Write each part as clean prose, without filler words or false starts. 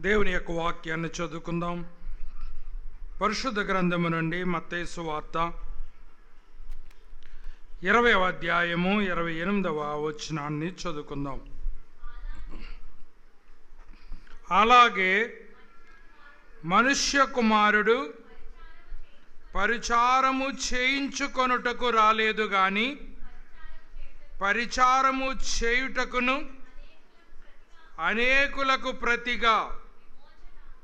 దేవుని యొక్క వాక్యాన్ని చదువుకుందాం. పరిశుద్ధ గ్రంథము నుండి మత్తయి సువార్త 20వ అధ్యాయము 28వ వచనాన్ని చదువుకుందాం. అలాగే మనుష్య కుమారుడు పరిచారము చేయించుకొనుటకు రాలేదు గాని పరిచారము చేయుటకును అనేకులకు ప్రతిగా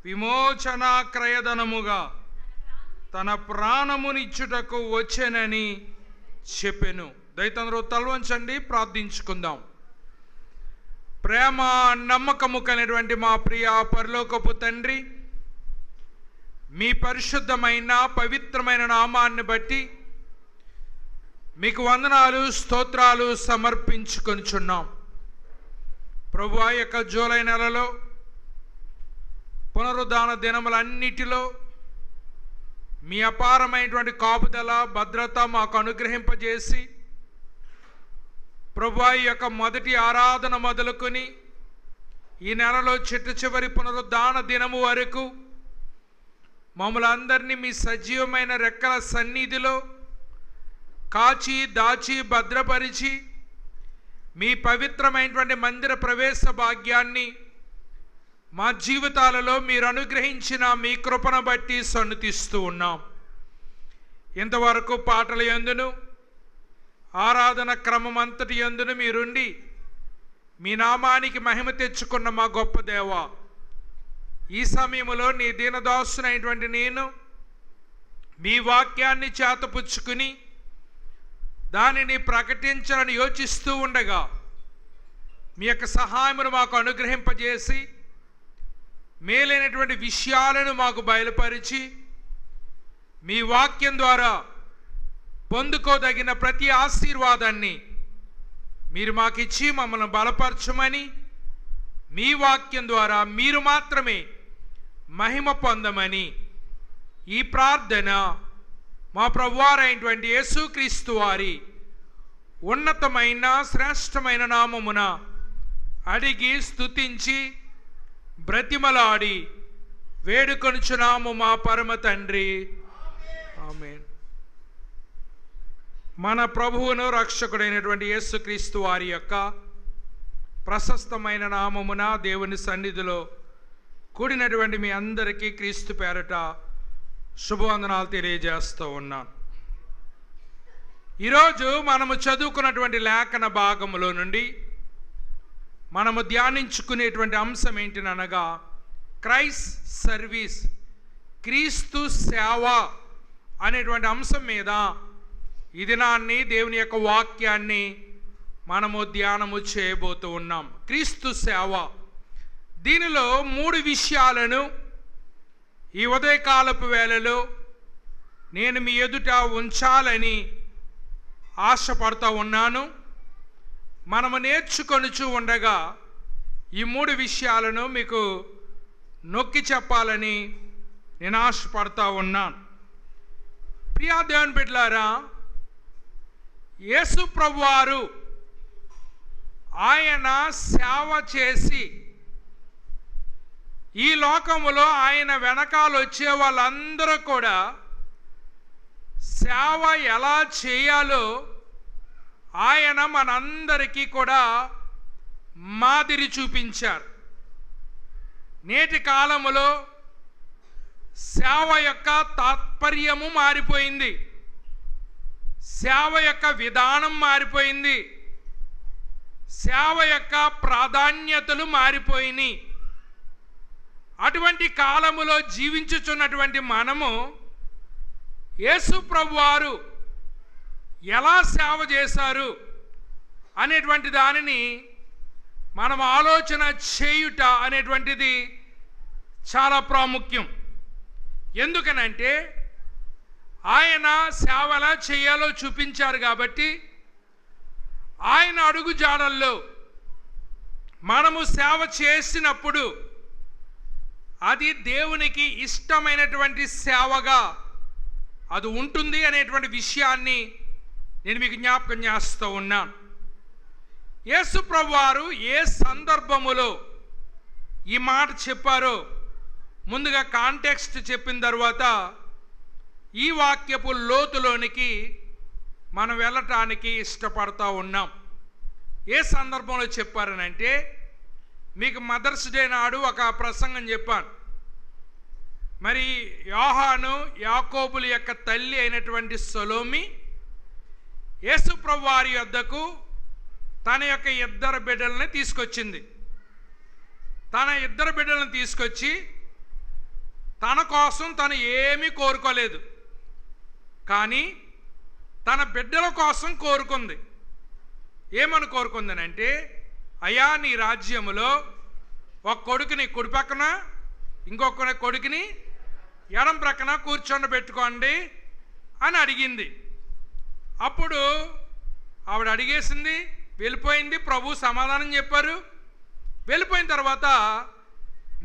విమోచన క్రయధనముగా తన ప్రాణమునిచ్చుటకు వచ్చెనని చెప్పెను. దయతందరూ తలవంచండి, ప్రార్థించుకుందాం. ప్రేమ నమ్మకము కలిగినటువంటి మా ప్రియ పరలోకపు తండ్రి, మీ పరిశుద్ధమైన పవిత్రమైన నామాన్ని బట్టి మీకు వందనాలు స్తోత్రాలు సమర్పించుకొనుచున్నాం. ప్రభువా, యొక్క జూలై నెలలో పునరుద్ధాన దినములన్నిటిలో మీ అపారమైనటువంటి కాపుదల భద్రత మాకు అనుగ్రహింపజేసి, ప్రభువా, ఈ యొక్క మొదటి ఆరాధన మొదలుకొని ఈ నెలలో చివరి పునరుద్ధాన దినము వరకు మమ్మల్ని అందరినీ మీ సజీవమైన రెక్కల సన్నిధిలో కాచి దాచి భద్రపరిచి మీ పవిత్రమైనటువంటి మందిర ప్రవేశ భాగ్యాన్ని మా జీవితాలలో మీరు అనుగ్రహించిన మీ కృపను బట్టి సన్నుతిస్తూ ఉన్నాం. ఇంతవరకు పాటల యందును ఆరాధన క్రమం అంతటి యందును మీరుండి మీ నామానికి మహిమ తెచ్చుకున్న మా గొప్ప దేవ, ఈ సమయంలో నీ దీనదాసునైనటువంటి నేను మీ వాక్యాన్ని చేతపుచ్చుకుని దానిని ప్రకటించాలని యోచిస్తూ ఉండగా మీ యొక్క సహాయమును మాకు అనుగ్రహింపజేసి మేలైనటువంటి విషయాలను మాకు బయలుపరిచి మీ వాక్యం ద్వారా పొందుకోదగిన ప్రతి ఆశీర్వాదాన్ని మీరు మాకు ఇచ్చి మమ్మల్ని బలపరచమని, మీ వాక్యం ద్వారా మీరు మాత్రమే మహిమ పొందమని ఈ ప్రార్థన మా ప్రభువారైనటువంటి యేసుక్రీస్తు వారి ఉన్నతమైన శ్రేష్టమైన నామమున అడిగి స్తుతించి బ్రతిమలాడి వేడుకొనుచున్నాము మా పరమ తండ్రి, ఆమేన్. మన ప్రభువును రక్షకుడైనటువంటి యేసుక్రీస్తు వారి యొక్క ప్రశస్తమైన నామమున దేవుని సన్నిధిలో కూడినటువంటి మీ అందరికీ క్రీస్తు పేరట శుభవందనాలు తెలియజేస్తూ ఉన్నాను. ఈరోజు మనము చదువుకున్నటువంటి లేఖన భాగములో నుండి మనము ధ్యానించుకునేటువంటి అంశం ఏంటిననగా క్రైస్ట్ సర్వీస్, క్రీస్తు సేవ అనేటువంటి అంశం మీద ఈ దినాన్ని దేవుని యొక్క వాక్యాన్ని మనము ధ్యానము చేయబోతూ ఉన్నాం. క్రీస్తు సేవ, దీనిలో 3 విషయాలను ఈ ఉదయకాలపు వేళలో నేను మీ ఎదుట ఉంచాలని ఆశపడుతూ ఉన్నాను. మనము నేర్చుకొనుచు ఉండగా ఈ 3 విషయాలను మీకు నొక్కి చెప్పాలని నేను ఆశపడుతూ ఉన్నాను. ప్రియా దేవుని బిడ్డలారా, యేసు ప్రభువారు ఆయన సేవ చేసి ఈ లోకములో ఆయన వెనకాల వచ్చే వాళ్ళందరూ కూడా సేవ ఎలా చేయాలో ఆయన మనందరికీ కూడా మాదిరి చూపించారు. నేటి కాలములో సేవ యొక్క తాత్పర్యము మారిపోయింది, సేవ యొక్క విధానం మారిపోయింది, సేవ యొక్క ప్రాధాన్యతలు మారిపోయినాయి. అటువంటి కాలములో జీవించుచున్నటువంటి మనము యేసు ప్రభువారు ఎలా సేవ చేశారు అనేటువంటి దానిని మనం ఆలోచన చేయుట అనేటువంటిది చాలా ప్రాముఖ్యం. ఎందుకనంటే ఆయన సేవ ఎలా చేయాలో చూపించారు కాబట్టి ఆయన అడుగు జాడల్లో మనము సేవ చేసినప్పుడు అది దేవునికి ఇష్టమైనటువంటి సేవగా అది ఉంటుంది అనేటువంటి విషయాన్ని నేను మీకు జ్ఞాపకం చేస్తూ ఉన్నాను. యేసు ప్రభువారు ఏ సందర్భములో ఈ మాట చెప్పారో ముందుగా కాంటెక్స్ట్ చెప్పిన తర్వాత ఈ వాక్యపు లోతులోనికి మనం వెళ్ళటానికి ఇష్టపడతా ఉన్నాం. ఏ సందర్భంలో చెప్పారనంటే, మీకు మదర్స్ డే నాడు ఒక ప్రసంగం చెప్పాను. మరి యోహాను యాకోబుల యొక్క తల్లి అయినటువంటి సొలోమి యేసు ప్రభువు వారి యొద్దకు తన యొక్క ఇద్దరు బిడ్డలని తీసుకొచ్చింది. తన ఇద్దరు బిడ్డలను తీసుకొచ్చి తన కోసం తను ఏమీ కోరుకోలేదు, కానీ తన బిడ్డల కోసం కోరుకుంది. ఏమని కోరుకుందనంటే, అయ్యా నీ రాజ్యములో ఒక కొడుకుని కుడి పక్కన ఇంకొక కొడుకుని ఎడం ప్రక్కన కూర్చొని అని అడిగింది. అప్పుడు ఆవిడ అడిగేసింది, వెళ్ళిపోయింది. ప్రభు సమాధానం చెప్పారు. వెళ్ళిపోయిన తర్వాత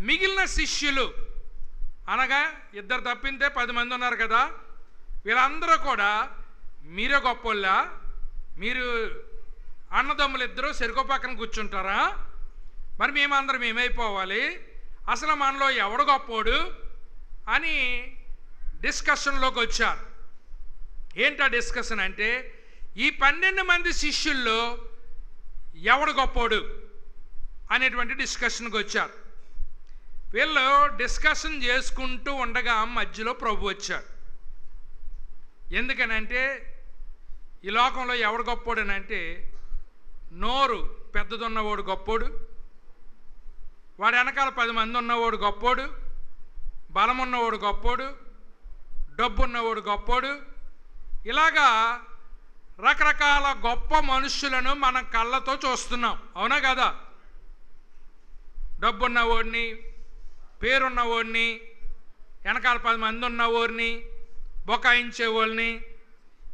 మిగిలిన శిష్యులు, అనగా ఇద్దరు తప్పితే 10 మంది ఉన్నారు కదా, వీళ్ళందరూ కూడా మీరే గొప్పోళ్ళ, మీరు అన్నదమ్ములు ఇద్దరు చెరుకు పక్కన కూర్చుంటారా, మరి మేమందరం ఏమైపోవాలి, అసలు మనలో ఎవడు గొప్పోడు అని డిస్కషన్లోకి వచ్చారు. ఏంటా డిస్కషన్ అంటే, ఈ 12 మంది శిష్యుల్లో ఎవడు గొప్పోడు అనేటువంటి డిస్కషన్కి వచ్చారు. వీళ్ళు డిస్కషన్ చేసుకుంటూ ఉండగా మధ్యలో ప్రభు వచ్చాడు. ఎందుకనంటే, ఈ లోకంలో ఎవడు గొప్పోడు అంటే, నోరు పెద్దదున్నవాడు గొప్పోడు, వాడి వెనకాల 10 మంది ఉన్నవాడు గొప్పోడు, బలం ఉన్నవాడు గొప్పోడు, డబ్బు ఉన్నవాడు గొప్పోడు. ఇలాగా రకరకాల గొప్ప మనుషులను మన కళ్ళతో చూస్తున్నాం, అవునా కదా? డబ్బున్నవాడిని, పేరున్నవాడిని, వెనకాల 10 మంది ఉన్నవాడిని, బొకాయించేవాళ్ళని,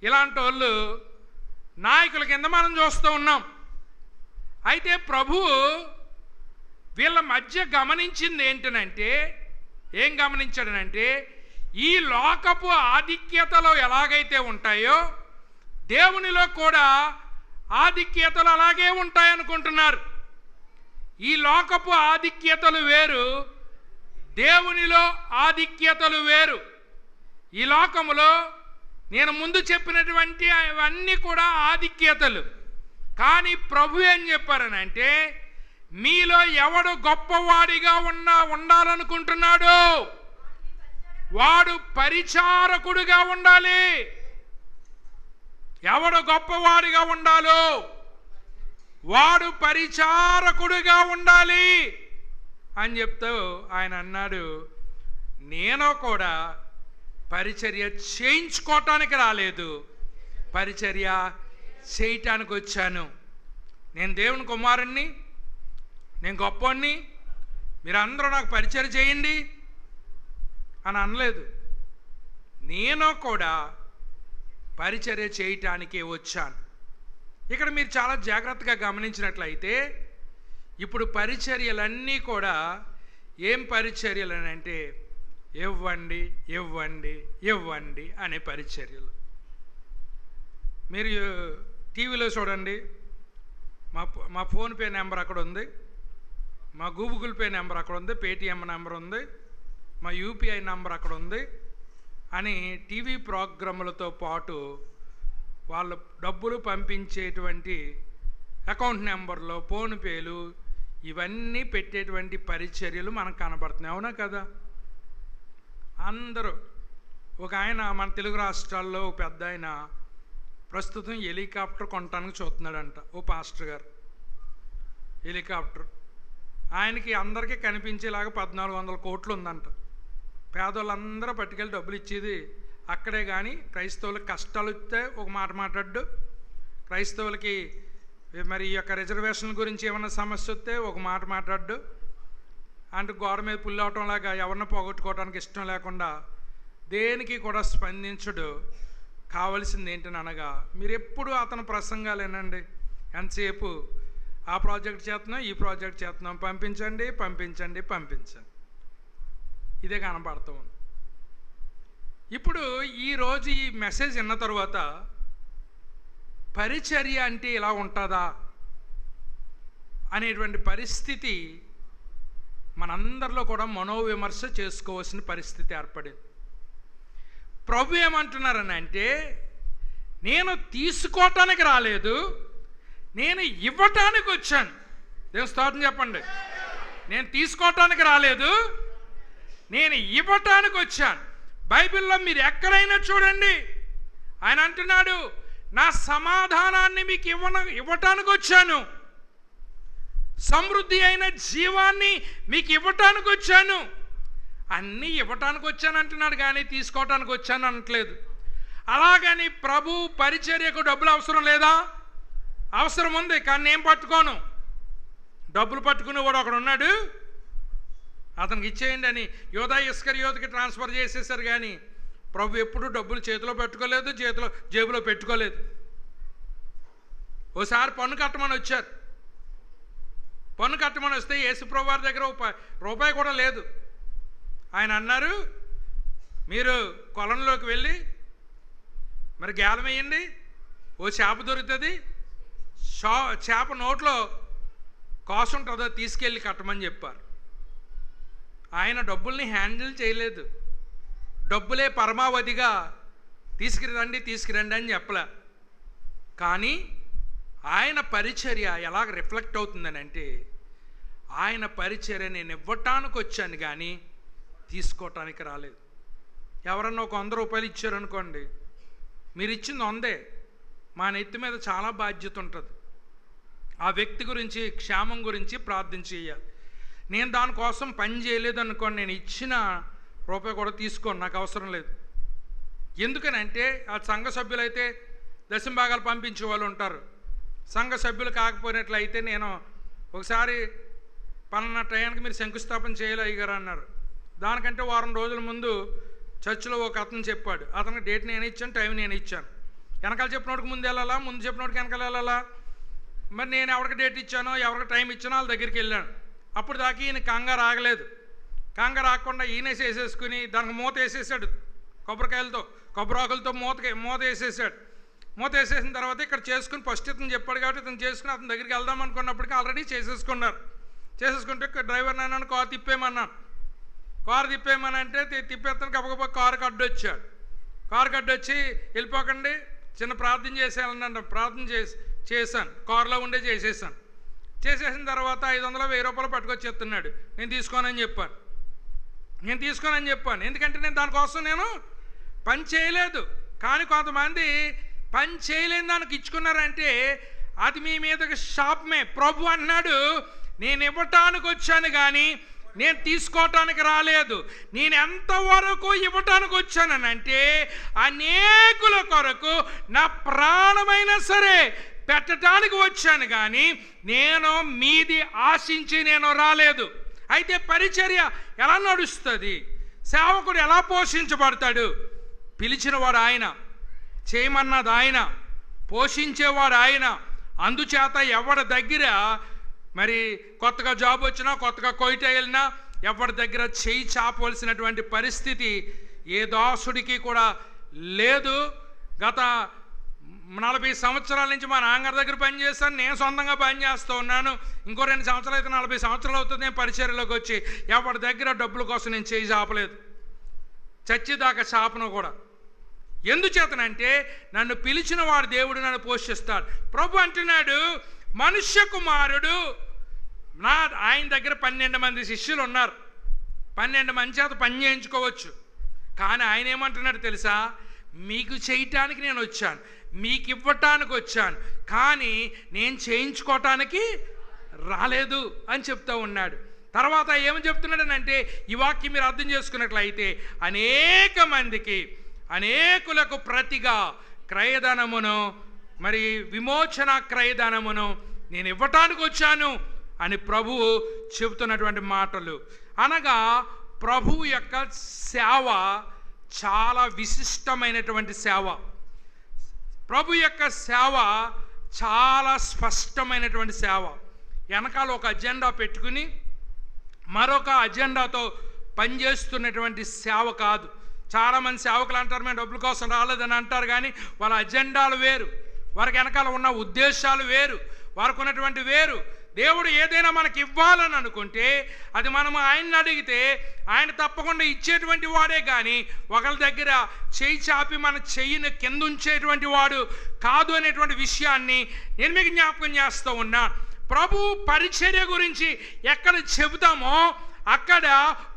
ఇలాంటి వాళ్ళు నాయకుల కింద మనం చూస్తూ ఉన్నాం. అయితే ప్రభువు వీళ్ళ మధ్య గమనించింది ఏంటనంటే, ఏం గమనించాడనంటే, ఈ లోకపు ఆధిక్యతలు ఎలాగైతే ఉంటాయో దేవునిలో కూడా ఆధిక్యతలు అలాగే ఉంటాయనుకుంటున్నారు. ఈ లోకపు ఆధిక్యతలు వేరు, దేవునిలో ఆధిక్యతలు వేరు. ఈ లోకములో నేను ముందు చెప్పినటువంటి అవన్నీ కూడా ఆధిక్యతలు. కానీ ప్రభు ఏం చెప్పారనంటే, మీలో ఎవడు గొప్పవాడిగా ఉండాలనుకుంటున్నాడు వాడు పరిచారకుడిగా ఉండాలి. ఎవడు గొప్పవాడిగా ఉండాలో వాడు పరిచారకుడిగా ఉండాలి అని చెప్తూ ఆయన అన్నాడు, నేను కూడా పరిచర్య చేయించుకోవటానికి రాలేదు, పరిచర్య చేయటానికి వచ్చాను. నేను దేవుని కుమారుణ్ణి, నేను గొప్పవాణ్ణి, మీరందరూ నాకు పరిచర్య చేయండి అని అనలేదు. నేను కూడా పరిచర్య చేయటానికే వచ్చాను. ఇక్కడ మీరు చాలా జాగ్రత్తగా గమనించినట్లయితే, ఇప్పుడు పరిచర్యలన్నీ కూడా ఏం పరిచర్యలు అని అంటే, ఇవ్వండి ఇవ్వండి ఇవ్వండి అనే పరిచర్యలు. మీరు టీవీలో చూడండి, మా ఫోన్పే నెంబర్ అక్కడ ఉంది, మా గూగుల్ పే నెంబర్ అక్కడ ఉంది, పేటిఎం నెంబర్ ఉంది, మా యూపీఐ నెంబర్ అక్కడ ఉంది అని టీవీ ప్రోగ్రాములతో పాటు వాళ్ళు డబ్బులు పంపించేటువంటి అకౌంట్ నెంబర్లు, ఫోన్పేలు ఇవన్నీ పెట్టేటువంటి పరిచర్యలు మనకు కనబడుతున్నాయి, అవునా కదా? అందరూ, ఒక ఆయన మన తెలుగు రాష్ట్రాల్లో ఒక పెద్ద ఆయన ప్రస్తుతం హెలికాప్టర్ కొనడానికి చూస్తున్నాడంట. ఓ పాస్టర్ గారు హెలికాప్టర్, ఆయనకి అందరికీ కనిపించేలాగా 1400 కోట్లు ఉందంట. పేదోళ్ళందరూ పట్టుకెళ్ళి డబ్బులు ఇచ్చేది అక్కడే. కానీ క్రైస్తవులకు కష్టాలు వస్తే ఒక మాట మాట్లాడు, క్రైస్తవులకి మరి ఈ యొక్క రిజర్వేషన్ల గురించి ఏమన్నా సమస్య వస్తే ఒక మాట మాట్లాడు, అంటే గోడ మీద పుల్లి అవటంలాగా ఎవరిని పోగొట్టుకోవడానికి ఇష్టం లేకుండా దేనికి కూడా స్పందించడు. కావలసింది ఏంటని అనగా, మీరు ఎప్పుడు అతని ప్రసంగాలేనండి, ఎంతసేపు ఆ ప్రాజెక్ట్ చేస్తున్నాం, ఈ ప్రాజెక్ట్ చేస్తున్నాం, పంపించండి పంపించండి పంపించండి, ఇదే కనపడుతూ ఉంది. ఇప్పుడు ఈరోజు ఈ మెసేజ్ విన్న తర్వాత పరిచర్య అంటే ఇలా ఉంటుందా అనేటువంటి పరిస్థితి మనందరిలో కూడా మనోవిమర్శ చేసుకోవాల్సిన పరిస్థితి ఏర్పడింది. ప్రభు ఏమంటున్నారని అంటే, నేను తీసుకోవటానికి రాలేదు, నేను ఇవ్వటానికి వచ్చాను. దేవుని స్తోత్రం చెప్పండి. నేను తీసుకోవటానికి రాలేదు, నేను ఇవ్వటానికి వచ్చాను. బైబిల్లో మీరు ఎక్కడైనా చూడండి, ఆయన అంటున్నాడు, నా సమాధానాన్ని మీకు ఇవ్వటానికి వచ్చాను, సమృద్ధి అయిన జీవాన్ని మీకు ఇవ్వటానికి వచ్చాను. అన్నీ ఇవ్వటానికి వచ్చాను అంటున్నాడు, కానీ తీసుకోవటానికి వచ్చాను అనట్లేదు. అలాగని ప్రభు పరిచర్యకు డబ్బులు అవసరం లేదా? అవసరం ఉంది, కానీ నేను పట్టుకోను. డబ్బులు పట్టుకునేవాడు ఒకడు ఉన్నాడు, అతనికి ఇచ్చేయండి అని యోధా ఇస్కరియోతుకి ట్రాన్స్ఫర్ చేసేసారు. కానీ ప్రభు ఎప్పుడు డబ్బులు చేతిలో పెట్టుకోలేదు, జేబులో పెట్టుకోలేదు. ఓసారి పన్ను కట్టమని వచ్చారు. పన్ను కట్టమని వస్తే యేసుప్రభు వారి దగ్గర రూపాయి కూడా లేదు. ఆయన అన్నారు, మీరు కొలంలోకి వెళ్ళి మరి గేలం వేయండి, ఓ చేప దొరుకుతుంది, చేప నోట్లో కాసు ఉంటుందో తీసుకెళ్ళి కట్టమని చెప్పారు. ఆయన డబ్బుల్ని హ్యాండిల్ చేయలేదు. డబ్బులే పరమావధిగా తీసుకురండి అని చెప్పలే. కానీ ఆయన పరిచర్య ఎలాగ రిఫ్లెక్ట్ అవుతుందని అంటే, ఆయన పరిచర్య నేను ఇవ్వటానికి వచ్చాను కానీ తీసుకోవటానికి రాలేదు. ఎవరన్నా ఒక 100 రూపాయలు ఇచ్చారనుకోండి, మీరు ఇచ్చింది 100, మా నెత్తి మీద చాలా బాధ్యత ఉంటుంది. ఆ వ్యక్తి గురించి, క్షేమం గురించి ప్రార్థన చేయాలి. నేను దానికోసం పని చేయలేదు అనుకోండి, నేను ఇచ్చిన రూపాయి కూడా తీసుకోండి, నాకు అవసరం లేదు. ఎందుకనంటే ఆ సంఘ సభ్యులైతే దశంభాగాలు పంపించే వాళ్ళు ఉంటారు. సంఘ సభ్యులు కాకపోయినట్లయితే, నేను ఒకసారి పలానా టయానికి మీరు శంకుస్థాపన చేయాలి అయ్యగారు అన్నారు. దానికంటే వారం రోజుల ముందు చర్చిలో ఒక అతను చెప్పాడు. అతనికి డేట్ నేను ఇచ్చాను, టైం నేను ఇచ్చాను. వెనకాల చెప్పినోడికి ముందు వెళ్ళాలా, ముందు చెప్పినోడికి వెనకాల వెళ్ళాలా? మరి నేను ఎవరికి డేట్ ఇచ్చానో, ఎవరికి టైం ఇచ్చానో వాళ్ళ దగ్గరికి వెళ్ళాను. అప్పుడు దాకా ఈయన కంగారు ఆగలేదు. కంగారు ఆగకుండా ఈయనే చేసేసుకుని దానికి మూత వేసేసాడు. కొబ్బరాకులతో మూత వేసేసాడు. మూత వేసేసిన తర్వాత ఇక్కడ చేసుకుని ఫస్ట్ ఇతను చెప్పాడు కాబట్టి ఇతను చేసుకుని అతని దగ్గరికి వెళ్దాం అనుకున్నప్పటికీ ఆల్రెడీ చేసేసుకున్నారు. చేసేసుకుంటే డ్రైవర్ నాన్న కారు తిప్పేయమన్నాను. కారు తిప్పేయమని అంటే తిప్పేస్తాను. గబగబా కారుకి అడ్డొచ్చాడు. కారుకి అడ్డొచ్చి వెళ్ళిపోకండి, చిన్న ప్రార్థన చేసేయాలన్నాడు. ప్రార్థన చేశాను, కారులో ఉండే చేసేసాను. చేసేసిన తర్వాత 500 1000 రూపాయలు పట్టుకొచ్చేస్తున్నాడు. నేను తీసుకోనని చెప్పాను. ఎందుకంటే నేను దానికోసం నేను పని చేయలేదు. కానీ కొంతమంది పని చేయలేని దానికి ఇచ్చుకున్నారంటే అది మీ మీదకి శాపమే. ప్రభు అన్నాడు, నేను ఇవ్వటానికి వచ్చాను కానీ నేను తీసుకోవటానికి రాలేదు. నేను ఎంతవరకు ఇవ్వటానికి వచ్చానంటే, అనేకుల కొరకు నా ప్రాణమైనా సరే పెట్టడానికి వచ్చాను కానీ నేను మీది ఆశించి నేను రాలేదు. అయితే పరిచర్య ఎలా నడుస్తుంది? సేవకుడు ఎలా పోషించబడతాడు? పిలిచినవాడు ఆయన, చేయమన్నది ఆయన, పోషించేవాడు ఆయన. అందుచేత ఎవరి దగ్గర మరి కొత్తగా జాబ్ వచ్చినా, కొత్తగా కోయిట వెళ్ళినా ఎవరి దగ్గర చేయి చాపవలసినటువంటి పరిస్థితి ఏ దాసుడికి కూడా లేదు. గత 40 సంవత్సరాల నుంచి మా నాన్నగారి దగ్గర పనిచేస్తాను, నేను సొంతంగా పనిచేస్తూ ఉన్నాను. ఇంకో 2 సంవత్సరాలు అయితే 40 సంవత్సరాలు అవుతుంది నేను పరిచర్యలోకి వచ్చి. ఎవరి దగ్గర డబ్బుల కోసం నేను చేయి చాపలేదు, చచ్చేదాకా చాపను కూడా. ఎందుచేతనంటే నన్ను పిలిచిన వాడు దేవుడు నన్ను పోషిస్తాడు. ప్రభు అంటున్నాడు, మనుష్య కుమారుడు ఆయన దగ్గర 12 మంది శిష్యులు ఉన్నారు. 12 మంది చేత పని చేయించుకోవచ్చు. కానీ ఆయన ఏమంటున్నాడు తెలుసా? మీకు చేయటానికి నేను వచ్చాను, మీకు ఇవ్వటానికి వచ్చాను, కానీ నేను చేయించుకోవటానికి రాలేదు అని చెప్తూ ఉన్నాడు. తర్వాత ఏమని చెప్తున్నాడనంటే, ఈ వాక్యం మీరు అర్థం చేసుకున్నట్లయితే, అనేకులకు ప్రతిగా క్రయధనమును మరి విమోచన క్రయధనమును నేను ఇవ్వటానికి వచ్చాను అని ప్రభువు చెబుతున్నటువంటి మాటలు. అనగా ప్రభువు యొక్క సేవ చాలా విశిష్టమైనటువంటి సేవ. ప్రభు యొక్క సేవ చాలా స్పష్టమైనటువంటి సేవ. వెనకాల ఒక అజెండా పెట్టుకుని మరొక అజెండాతో పనిచేస్తున్నటువంటి సేవ కాదు. చాలామంది సేవకులు అంటారు, మేము డబ్బుల కోసం రాలేదని అంటారు. కానీ వాళ్ళ అజెండాలు వేరు, వారికి వెనకాల ఉన్న ఉద్దేశాలు వేరు, వారికి ఉన్నటువంటి వేరు. దేవుడు ఏదైనా మనకి ఇవ్వాలని అనుకుంటే అది మనం ఆయన్ని అడిగితే ఆయన తప్పకుండా ఇచ్చేటువంటి వాడే కానీ ఒకళ్ళ దగ్గర చేయి చాపి మన చెయ్యిని కింద ఉంచేటువంటి వాడు కాదు అనేటువంటి విషయాన్ని నేను మీకు జ్ఞాపకం చేస్తూ ఉన్నాను. ప్రభు పరిచర్య గురించి ఎక్కడ చెబుతామో అక్కడ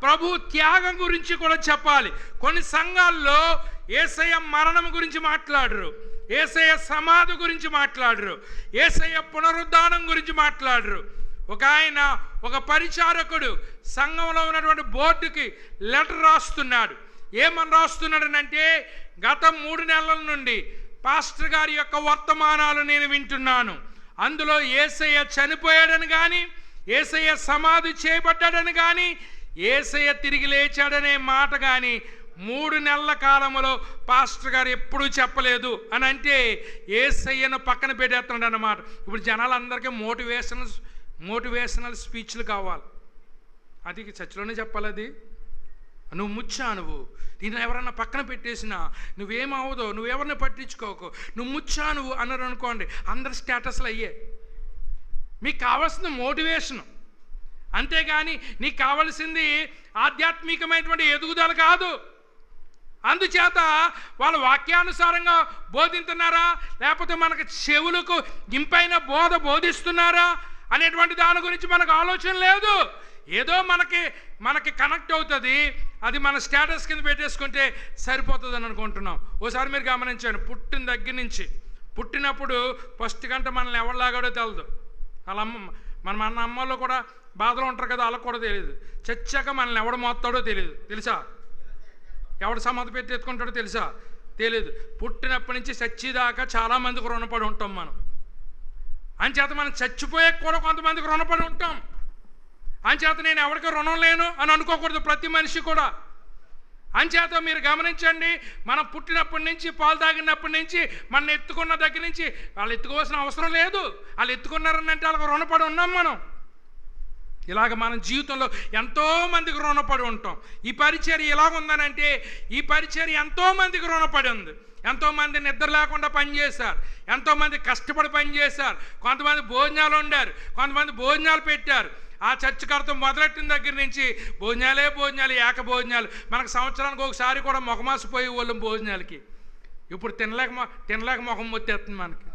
ప్రభు త్యాగం గురించి కూడా చెప్పాలి. కొన్ని సంఘాల్లో యేసయ్య మరణం గురించి మాట్లాడరు, యేసయ్య సమాధి గురించి మాట్లాడరు, యేసయ్య పునరుద్ధానం గురించి మాట్లాడరు. ఒక పరిచారకుడు సంఘంలో ఉన్నటువంటి బోర్డుకి లెటర్ రాస్తున్నాడు. ఏమని రాస్తున్నాడనంటే, గత 3 నెలల నుండి పాస్టర్ గారి యొక్క వర్తమానాలు నేను వింటున్నాను. అందులో యేసయ్య చనిపోయాడని కానీ, యేసయ్య సమాధి చేయబడ్డాడని కానీ, యేసయ్య తిరిగి లేచాడనే మాట కానీ 3 నెలల కాలంలో పాస్టర్ గారు ఎప్పుడూ చెప్పలేదు అని అంటే యేసయ్యను పక్కన పెట్టేస్తున్నాడు అన్నమాట. ఇప్పుడు జనాలందరికీ మోటివేషనల్ స్పీచ్లు కావాలి. అది చర్చిలోనే చెప్పాలి. అది నువ్వు ముచ్చా, నేను ఎవరన్నా పక్కన పెట్టేసినా నువ్వేమవుదో, నువ్వెవరిని పట్టించుకోకు, నువ్వు ముచ్చా నువ్వు అన్నారు అనుకోండి, అందరి స్టేటస్లు అయ్యే. మీకు కావాల్సిన మోటివేషను, అంతేగాని నీకు కావలసింది ఆధ్యాత్మికమైనటువంటి ఎదుగుదల కాదు. అందుచేత వాళ్ళ వాక్యానుసారంగా బోధిస్తున్నారా, లేకపోతే మనకు చెవులకు ఇంపైన బోధిస్తున్నారా అనేటువంటి దాని గురించి మనకు ఆలోచన లేదు. ఏదో మనకి కనెక్ట్ అవుతుంది, అది మన స్టేటస్ కింద పెట్టేసుకుంటే సరిపోతుంది అని అనుకుంటున్నాం. ఓసారి మీరు గమనించండి, పుట్టిన దగ్గర నుంచి, పుట్టినప్పుడు ఫస్ట్ గంట మనల్ని ఎవరిలాగాడో తెలదు. వాళ్ళ మన అమ్మల్లో కూడా బాధలు ఉంటారు కదా, వాళ్ళకు కూడా తెలియదు. చచ్చాక మనల్ని ఎవడు మోస్తాడో తెలియదు, తెలుసా? ఎవడు సమాధి పెట్టి ఎత్తుకుంటాడో తెలుసా? తెలియదు. పుట్టినప్పటి నుంచి చచ్చిదాకా చాలామందికి రుణపడి ఉంటాం మనం. అంచేత మనం చచ్చిపోయాక కూడా కొంతమందికి రుణపడి ఉంటాం. అంచేత నేను ఎవరికి రుణం లేను అని అనుకోకూడదు ప్రతి మనిషి కూడా. అంచేత మీరు గమనించండి, మనం పుట్టినప్పటి నుంచి, పాలు తాగినప్పటి నుంచి, మన ఎత్తుకున్న దగ్గర నుంచి వాళ్ళు ఎత్తుకోవాల్సిన అవసరం లేదు. వాళ్ళు ఎత్తుకున్నారని అంటే వాళ్ళకి రుణపడి ఉన్నాం మనం. ఇలాగ మన జీవితంలో ఎంతోమందికి రుణపడి ఉంటాం. ఈ పరిచర్య ఎలా ఉందనంటే, ఈ పరిచర్య ఎంతోమందికి రుణపడి ఉంది. ఎంతోమంది నిద్ర లేకుండా పనిచేశారు, ఎంతోమంది కష్టపడి పనిచేశారు, కొంతమంది భోజనాలు వండారు, కొంతమంది భోజనాలు పెట్టారు. ఆ చర్చ్ కడతాం మొదలెట్టిన దగ్గర నుంచి భోజనాలు, ఏక భోజనాలు. మనకు సంవత్సరానికి ఒకసారి కూడా మొఖమాసిపోయే వాళ్ళం భోజనాలకి. ఇప్పుడు తినలేక మొఖం మొత్తేస్తుంది మనకి.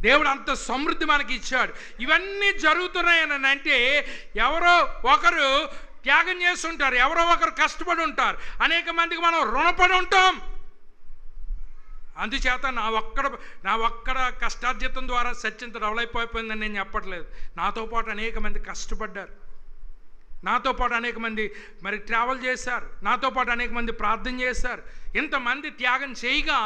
దేవుడు అంత సమృద్ధి మనకి ఇచ్చాడు. ఇవన్నీ జరుగుతున్నాయని అంటే ఎవరో ఒకరు త్యాగం చేస్తుంటారు, ఎవరో ఒకరు కష్టపడి ఉంటారు, అనేక మందికి మనం రుణపడి ఉంటాం. అందుచేత నా ఒక్కడ కష్టార్జితం ద్వారా సత్యంత డెవలప్ అయిపోయిందని నేను చెప్పట్లేదు. నాతో పాటు అనేక మంది కష్టపడ్డారు, నాతో పాటు అనేక మంది మరి ట్రావెల్ చేశారు, నాతో పాటు అనేక మంది ప్రార్థన చేశారు. ఇంతమంది త్యాగం చేయగా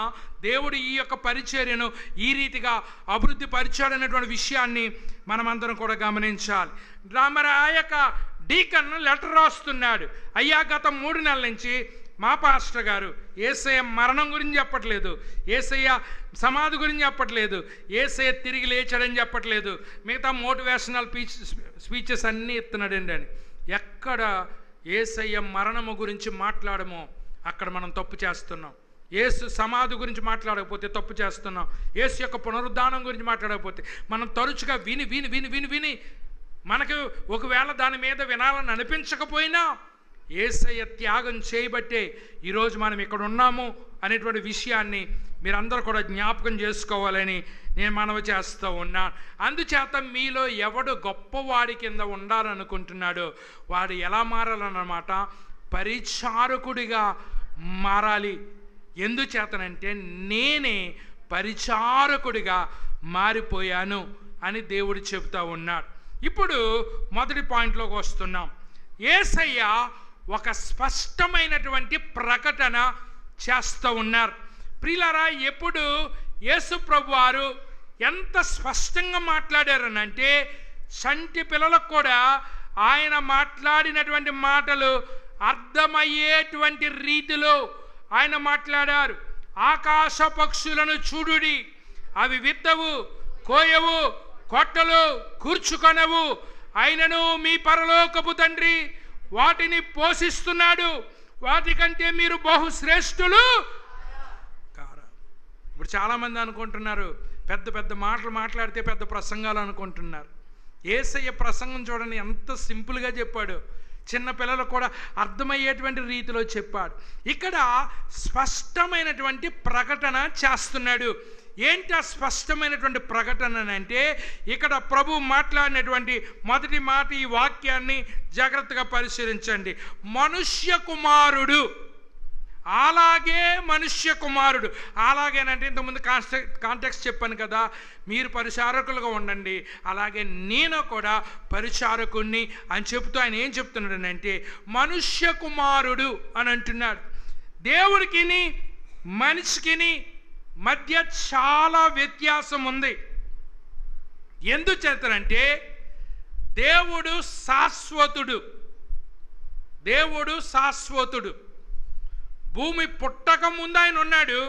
దేవుడు ఈ యొక్క పరిచర్యను ఈ రీతిగా అభివృద్ధి పరిచాడనేటువంటి విషయాన్ని మనమందరం కూడా గమనించాలి. మరి ఆ యొక్క డీకన్ లెటర్ రాస్తున్నాడు. అయ్యా, గత 3 నెలల నుంచి మా పాస్టర్ గారు యేసయ్య మరణం గురించి చెప్పట్లేదు, యేసయ్య సమాధి గురించి చెప్పట్లేదు, యేసయ్య తిరిగి లేచాడని చెప్పట్లేదు, మిగతా మోటివేషనల్ స్పీచెస్ అన్నీ ఇస్తున్నాడండి అని. ఎక్కడ యేసయ్య మరణము గురించి మాట్లాడమో అక్కడ మనం తప్పు చేస్తున్నాం. యేసు సమాధి గురించి మాట్లాడకపోతే తప్పు చేస్తున్నాం. యేసు యొక్క పునరుద్ధానం గురించి మాట్లాడకపోతే మనం తరచుగా విని విని విని విని విని మనకు ఒకవేళ దాని మీద వినాలని అనిపించకపోయినా యేసయ్య త్యాగం చేయబట్టే ఈరోజు మనం ఇక్కడ ఉన్నాము అనేటువంటి విషయాన్ని మీరందరూ కూడా జ్ఞాపకం చేసుకోవాలని నేను మనవి చేస్తూ ఉన్నాను. అందుచేత మీలో ఎవడు గొప్పవాడి కింద ఉండాలనుకుంటున్నాడో వాడు ఎలా మారాలన్నమాట, పరిచారకుడిగా మారాలి. ఎందుచేతనంటే నేనే పరిచారకుడిగా మారిపోయాను అని దేవుడు చెబుతూ ఉన్నాడు. ఇప్పుడు మొదటి పాయింట్లోకి వస్తున్నాం. యేసయ్య ఒక స్పష్టమైనటువంటి ప్రకటన చేస్తూ ఉన్నారు. ప్రియులారా, ఎప్పుడు యేసు ప్రభు వారు ఎంత స్పష్టంగా మాట్లాడారనంటే చంటి పిల్లలకు కూడా ఆయన మాట్లాడినటువంటి మాటలు అర్థమయ్యేటువంటి రీతిలో ఆయన మాట్లాడారు. ఆకాశ పక్షులను చూడుడి, అవి విత్తవు, కోయవు, కొట్టలు కూర్చుకొనవు, అయినను మీ పరలోకపు తండ్రి వాటిని పోషిస్తున్నాడు, వాటికంటే మీరు బహుశ్రేష్ఠులు కారా. ఇప్పుడు చాలామంది అనుకుంటున్నారు పెద్ద పెద్ద మాటలు మాట్లాడితే పెద్ద ప్రసంగాలు అనుకుంటున్నారు. యేసయ్య ప్రసంగం చూడండి ఎంత సింపుల్గా చెప్పాడు, చిన్నపిల్లలకు కూడా అర్థమయ్యేటువంటి రీతిలో చెప్పాడు. ఇక్కడ స్పష్టమైనటువంటి ప్రకటన చేస్తున్నాడు. ఏంటి ఆ స్పష్టమైనటువంటి ప్రకటన అంటే, ఇక్కడ ప్రభు మాట్లాడినటువంటి మొదటి మాట, ఈ వాక్యాన్ని జాగ్రత్తగా పరిశీలించండి. మనుష్య కుమారుడు, అలాగే మనుష్య కుమారుడు. అలాగేనంటే ఇంతకుముందు కాంటెక్స్ట్ చెప్పాను కదా, మీరు పరిచారకులుగా ఉండండి, అలాగే నేను కూడా పరిచారకుణ్ణి అని చెప్తూ ఆయన ఏం చెప్తున్నాడనంటే మనుష్య కుమారుడు అని అంటున్నాడు. దేవుడికి మనిషికి మధ్య చాలా వ్యత్యాసం ఉంది. ఎందుచేతనంటే దేవుడు శాశ్వతుడు. దేవుడు శాశ్వతుడు. భూమి పుట్టక ముందు ఆయన ఉన్నాడు,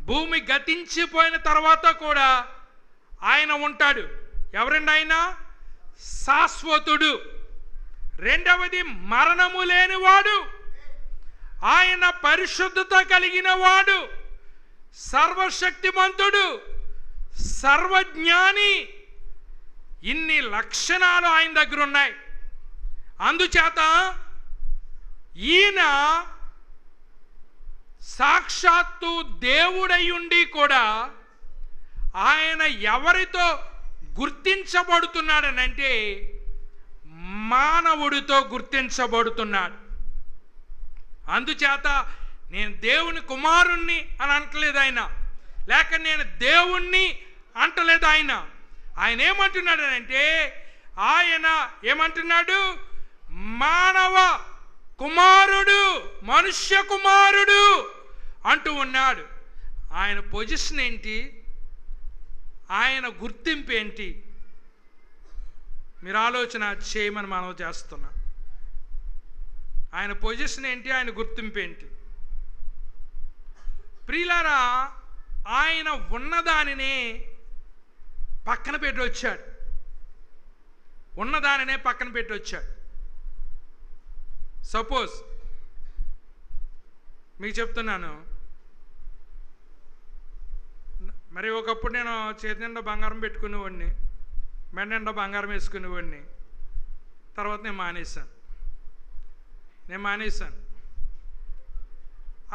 భూమి గతించిపోయిన తర్వాత కూడా ఆయన ఉంటాడు. ఎవరండి ఆయన? శాశ్వతుడు. రెండవది మరణము లేనివాడు, ఆయన పరిశుద్ధత కలిగిన వాడు, సర్వశక్తిమంతుడు, సర్వజ్ఞాని. ఇన్ని లక్షణాలు ఆయన దగ్గర ఉన్నాయి. అందుచేత ఈయన సాక్షాత్తు దేవుడై ఉండి కూడా ఆయన ఎవరితో గుర్తించబడుతున్నాడనంటే మానవుడితో గుర్తించబడుతున్నాడు. అందుచేత నేను దేవుని కుమారుణ్ణి అని అంటలేదు ఆయన, లేక నేను దేవుణ్ణి అంటలేదు ఆయన. ఆయన ఏమంటున్నాడనంటే, ఆయన ఏమంటున్నాడు? మానవ కుమారుడు, మనుష్య కుమారుడు అంటూ ఉన్నాడు. ఆయన పొజిషన్ ఏంటి? ఆయన గుర్తింపు ఏంటి? మీరు ఆలోచన చేయమని మనం చేస్తున్నాం. ఆయన పొజిషన్ ఏంటి? ఆయన గుర్తింపు ఏంటి? ప్రియులారా, ఆయన ఉన్నదానినే పక్కన పెట్టి వచ్చాడు. ఉన్నదానినే పక్కన పెట్టి వచ్చాడు. సపోజ్ మీకు చెప్తున్నాను, మరి ఒకప్పుడు నేను చేతి నిండా బంగారం పెట్టుకునేవాడిని, మెడ నిండా బంగారం వేసుకునేవాడిని. తర్వాత నేను మానేశాను.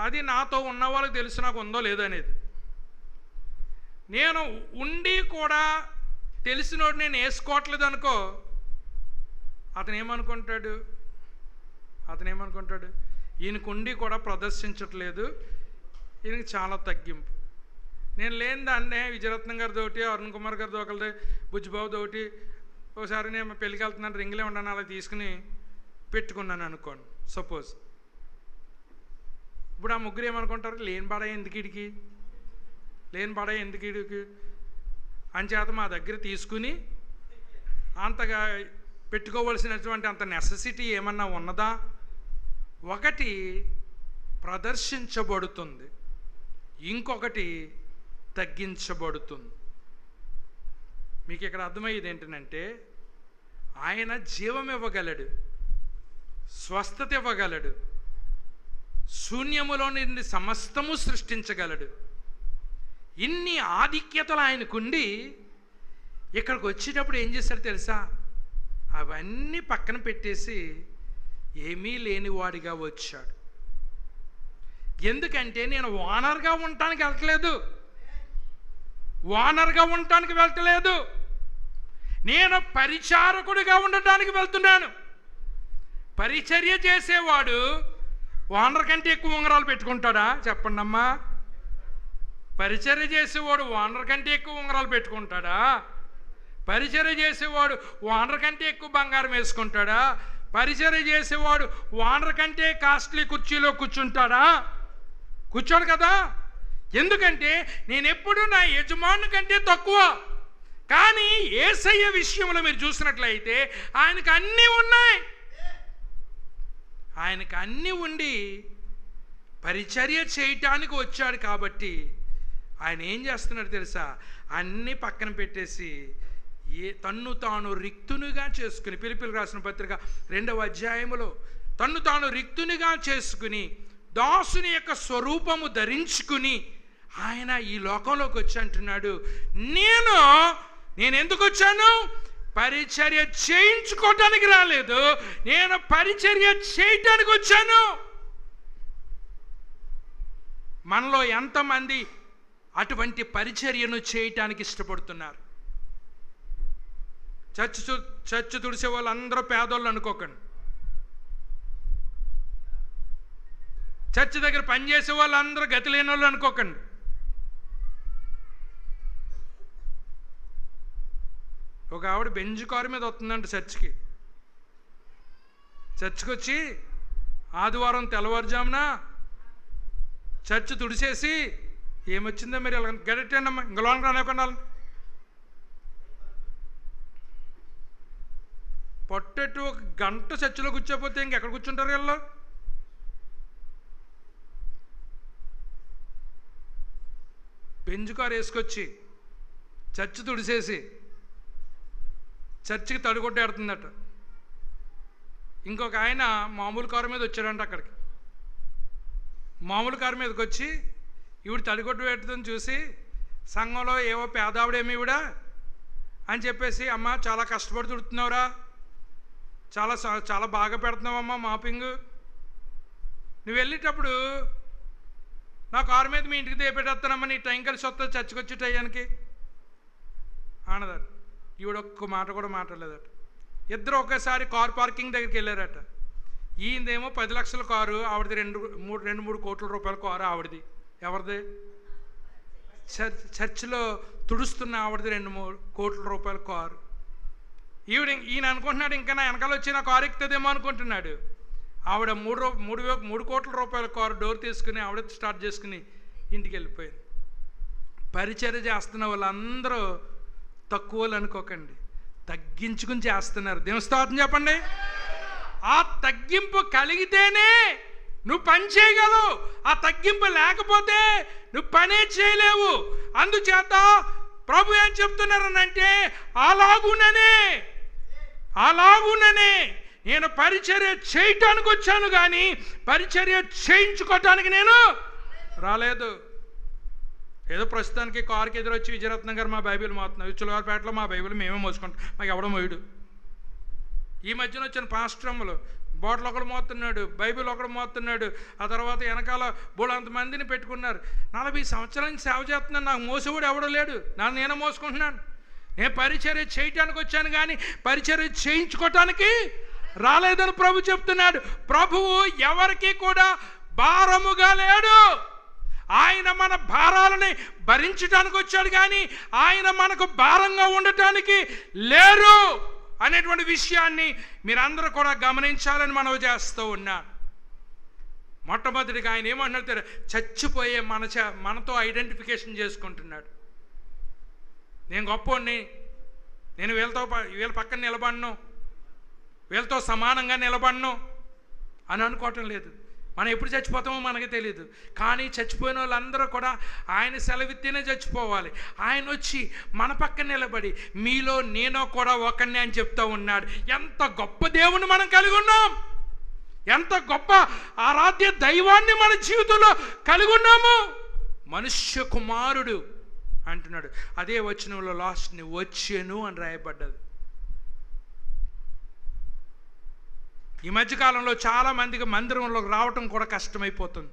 అది నాతో ఉన్న వాళ్ళకి తెలుసు నాకు ఉందో లేదో అనేది. నేను ఉండి కూడా తెలిసినోడు నేను వేసుకోవట్లేదు అనుకో, అతను ఏమనుకుంటాడు? ఈయనకు ఉండి కూడా ప్రదర్శించట్లేదు, ఈయనకి చాలా తగ్గింపు. నేను లేని దాన్నే విజయరత్నం గారితో ఒకటి, అరుణ్ కుమార్ గారితో ఒకటి, బుజ్జిబాబుతో ఒకటి, ఒకసారి నేను పెళ్ళికి వెళ్తున్నాను, రింగులే ఉండను అలా తీసుకుని పెట్టుకున్నాను అనుకోండి. సపోజ్ ఇప్పుడు ఆ ముగ్గురు ఏమనుకుంటారు? లేని బాడ ఎందుకు ఇడికి అంచేత మా దగ్గర తీసుకుని అంతగా పెట్టుకోవలసినటువంటి అంత నెసెసిటీ ఏమన్నా ఉన్నదా? ఒకటి ప్రదర్శించబడుతుంది, ఇంకొకటి తగ్గించబడుతుంది. మీకు ఇక్కడ అర్థమయ్యేది ఏంటంటే, ఆయన జీవం ఇవ్వగలడు, స్వస్థత ఇవ్వగలడు, శూన్యములో నుండి సమస్తము సృష్టించగలడు. ఇన్ని ఆధిక్యతలు ఆయనకుండి ఇక్కడికి వచ్చేటప్పుడు ఏం చేశాడు తెలుసా? అవన్నీ పక్కన పెట్టేసి ఏమీ లేనివాడిగా వచ్చాడు. ఎందుకంటే నేను ఓనర్గా ఉండటానికి వెళ్తలేదు, నేను పరిచారకుడిగా ఉండటానికి వెళ్తున్నాను. పరిచర్య చేసేవాడు ఓనర్ కంటే ఎక్కువ ఉంగరాలు పెట్టుకుంటాడా? చెప్పండి అమ్మా. పరిచర్య చేసేవాడు ఓనర్ కంటే ఎక్కువ ఉంగరాలు పెట్టుకుంటాడా? పరిచర్య చేసేవాడు ఓనర్ కంటే ఎక్కువ బంగారం వేసుకుంటాడా? పరిచర్య చేసేవాడు ఓనర్ కంటే కాస్ట్లీ కుర్చీలో కూర్చుంటాడా? కూర్చోడు కదా. ఎందుకంటే నేను ఎప్పుడు నా యజమాని కంటే తక్కువ. కానీ యేసయ్య విషయంలో మీరు చూసినట్లయితే ఆయనకు అన్నీ ఉన్నాయి. ఆయనకు అన్నీ ఉండి పరిచర్య చేయటానికి వచ్చాడు. కాబట్టి ఆయన ఏం చేస్తున్నాడు తెలుసా? అన్నీ పక్కన పెట్టేసి తన్ను తాను రిక్తునిగా చేసుకుని, ఫిలిప్పీయులకు రాసిన పత్రిక 2వ అధ్యాయములో తన్ను తాను రిక్తునిగా చేసుకుని దాసుని యొక్క స్వరూపము ధరించుకుని ఆయన ఈ లోకంలోకి వచ్చి అంటున్నాడు, నేను ఎందుకు వచ్చాను? పరిచర్య చేయించుకోవటానికి రాలేదు, నేను పరిచర్య చేయటానికి వచ్చాను. మనలో ఎంతమంది అటువంటి పరిచర్యను చేయటానికి ఇష్టపడుతున్నారు? చర్చ్ తుడిసే వాళ్ళు అందరూ పేదోళ్ళు అనుకోకండి. చర్చ్ దగ్గర పనిచేసే వాళ్ళు అందరూ గతి లేని వాళ్ళు అనుకోకండి. ఒక ఆవిడ బెంజ్ కారు మీద వస్తుందంట చర్చ్కి వచ్చి ఆదివారం తెల్లవారుజామున చర్చ్ తుడిసేసి ఏమొచ్చిందో మీరు గడెట్టండమ్మా, ఇంక లోనికి రానివ్వకుండా పొట్టెట్టు ఒక గంట చర్చిలో కూర్చోపోతే ఇంకెక్కడ కూర్చుంటారు వీళ్ళు? బెంజ్ కారు వేసుకొచ్చి చర్చ్ తుడిసేసి చర్చికి తడిగొట్టేడుతుందట. ఇంకొక ఆయన మామూలు కారు మీద వచ్చాడంట అక్కడికి. మామూలు కారు మీదకి వచ్చి ఈవిడ తడిగొట్టు పెడుతుంది చూసి, సంఘంలో ఏవో పేదావిడేమి ఈవిడ అని చెప్పేసి, అమ్మ చాలా కష్టపడి తుడుతున్నావురా, చాలా బాగా పెడుతున్నావమ్మా మాపింగ్, నువ్వు వెళ్ళేటప్పుడు నా కారు మీద మీ ఇంటికి తెప్పెట్టేస్తానమ్మా, నీ టైం కలిసి వస్తుంది చర్చకు వచ్చే టైంకి అన్నదట. ఈవిడ ఒక్క మాట కూడా మాట్లాడలేదట. ఇద్దరు ఒకేసారి కార్ పార్కింగ్ దగ్గరికి వెళ్ళారట. ఈయనదేమో 10 లక్షల కారు, ఆవిడది 2-3 కోట్ల రూపాయల కారు ఆవిడది. ఎవరిది? చర్చిలో తుడుస్తున్న ఆవిడది 2-3 కోట్ల రూపాయల కారు. ఈయన అనుకుంటున్నాడు ఇంకా నా వెనకాల వచ్చి నా కారు ఎక్కుతుందేమో అనుకుంటున్నాడు. ఆవిడ 3 కోట్ల రూపాయల కారు డోర్ తీసుకుని ఆవిడ స్టార్ట్ చేసుకుని ఇంటికి వెళ్ళిపోయింది. పరిచర్య చేస్తున్న వాళ్ళందరూ తక్కువలు అనుకోకండి, తగ్గించుకుని చేస్తున్నారు. దేవుని స్తోత్రం చెప్పండి. ఆ తగ్గింపు కలిగితేనే నువ్వు పని చేయగలవు. ఆ తగ్గింపు లేకపోతే నువ్వు పనే చేయలేవు. అందుచేత ప్రభు ఏం చెప్తున్నారనంటే, అలాగుననే నేను పరిచర్య చేయటానికి వచ్చాను కానీ పరిచర్య చేయించుకోవటానికి నేను రాలేదు. ఏదో ప్రస్తుతానికి కారుకి ఎదురొచ్చి విజయరత్నం గారు మా బైబిల్ మోస్తున్నాం, విచ్చులవారిపేటలో మా బైబిల్ మేమే మోసుకుంటాం, మాకు ఎవడో మోయుడు. ఈ మధ్యన వచ్చిన పాస్ట్రమ్మలు బాటిల్ ఒకడు మోస్తున్నాడు, బైబిల్ ఒకడు మోస్తున్నాడు. ఆ తర్వాత వెనకాల బోళంతమందిని పెట్టుకున్నారు. 40 సంవత్సరాల నుంచి సేవ చేస్తున్నాను, నాకు మోసేవాడు ఎవడో లేడు, నేనే మోసుకుంటున్నాను. నేను పరిచర్య చేయటానికి వచ్చాను కానీ పరిచర్య చేయించుకోవటానికి రాలేదని ప్రభు చెప్తున్నాడు. ప్రభువు ఎవరికి కూడా భారముగా లేడు. ఆయన మన భారాలని భరించడానికి వచ్చాడు కానీ ఆయన మనకు భారంగా ఉండటానికి లేరు అనేటువంటి విషయాన్ని మీరందరూ కూడా గమనించాలని మనవి చేస్తూ ఉన్నాను. మొట్టమొదటిగా ఆయన ఏమంటున్నారు? చచ్చిపోయే మనతో ఐడెంటిఫికేషన్ చేసుకుంటున్నాడు. నేను గొప్పోడిని, నేను వీళ్ళ పక్కన నిలబడను, వీళ్ళతో సమానంగా నిలబడను అని అనుకోవటం లేదు. మనం ఎప్పుడు చచ్చిపోతామో మనకి తెలియదు. కానీ చచ్చిపోయిన వాళ్ళందరూ కూడా ఆయన సెలవిత్తేనే చచ్చిపోవాలి. ఆయన వచ్చి మన పక్కన నిలబడి మీలో నేనో కూడా ఒకరిని అని చెప్తూ ఉన్నాడు. ఎంత గొప్ప దేవుని మనం కలిగి ఉన్నాం, ఎంత గొప్ప ఆరాధ్య దైవాన్ని మన జీవితంలో కలిగి ఉన్నాము. మనుష్య కుమారుడు అంటున్నాడు. అదే వచనంలో లాస్ట్ని వచ్చాను అని రాయబడ్డది. ఈ మధ్యకాలంలో చాలామందికి మందిరంలోకి రావటం కూడా కష్టమైపోతుంది.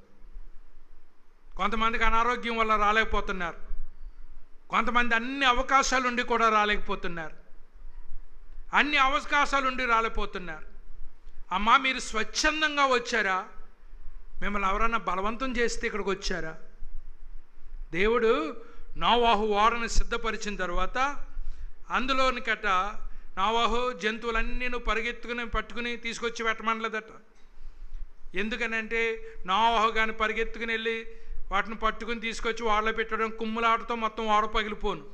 కొంతమందికి అనారోగ్యం వల్ల రాలేకపోతున్నారు, కొంతమంది అన్ని అవకాశాలుండి కూడా రాలేకపోతున్నారు, అన్ని అవకాశాలుండి రాలేకపోతున్నారు. అమ్మా మీరు స్వచ్ఛందంగా వచ్చారా? మిమ్మల్ని ఎవరన్నా బలవంతం చేస్తే ఇక్కడికి వచ్చారా? దేవుడు నోవాహు ఓడను సిద్ధపరిచిన తర్వాత అందులోనికట నోవాహు జంతువులన్నీ పరిగెత్తుకుని పట్టుకుని తీసుకొచ్చి పెట్టమనలేదట. ఎందుకనంటే నోవాహు కానీ పరిగెత్తుకుని వెళ్ళి వాటిని పట్టుకుని తీసుకొచ్చి ఓడలో పెట్టడం కుమ్ములాటతో మొత్తం ఓడ పగిలిపోను.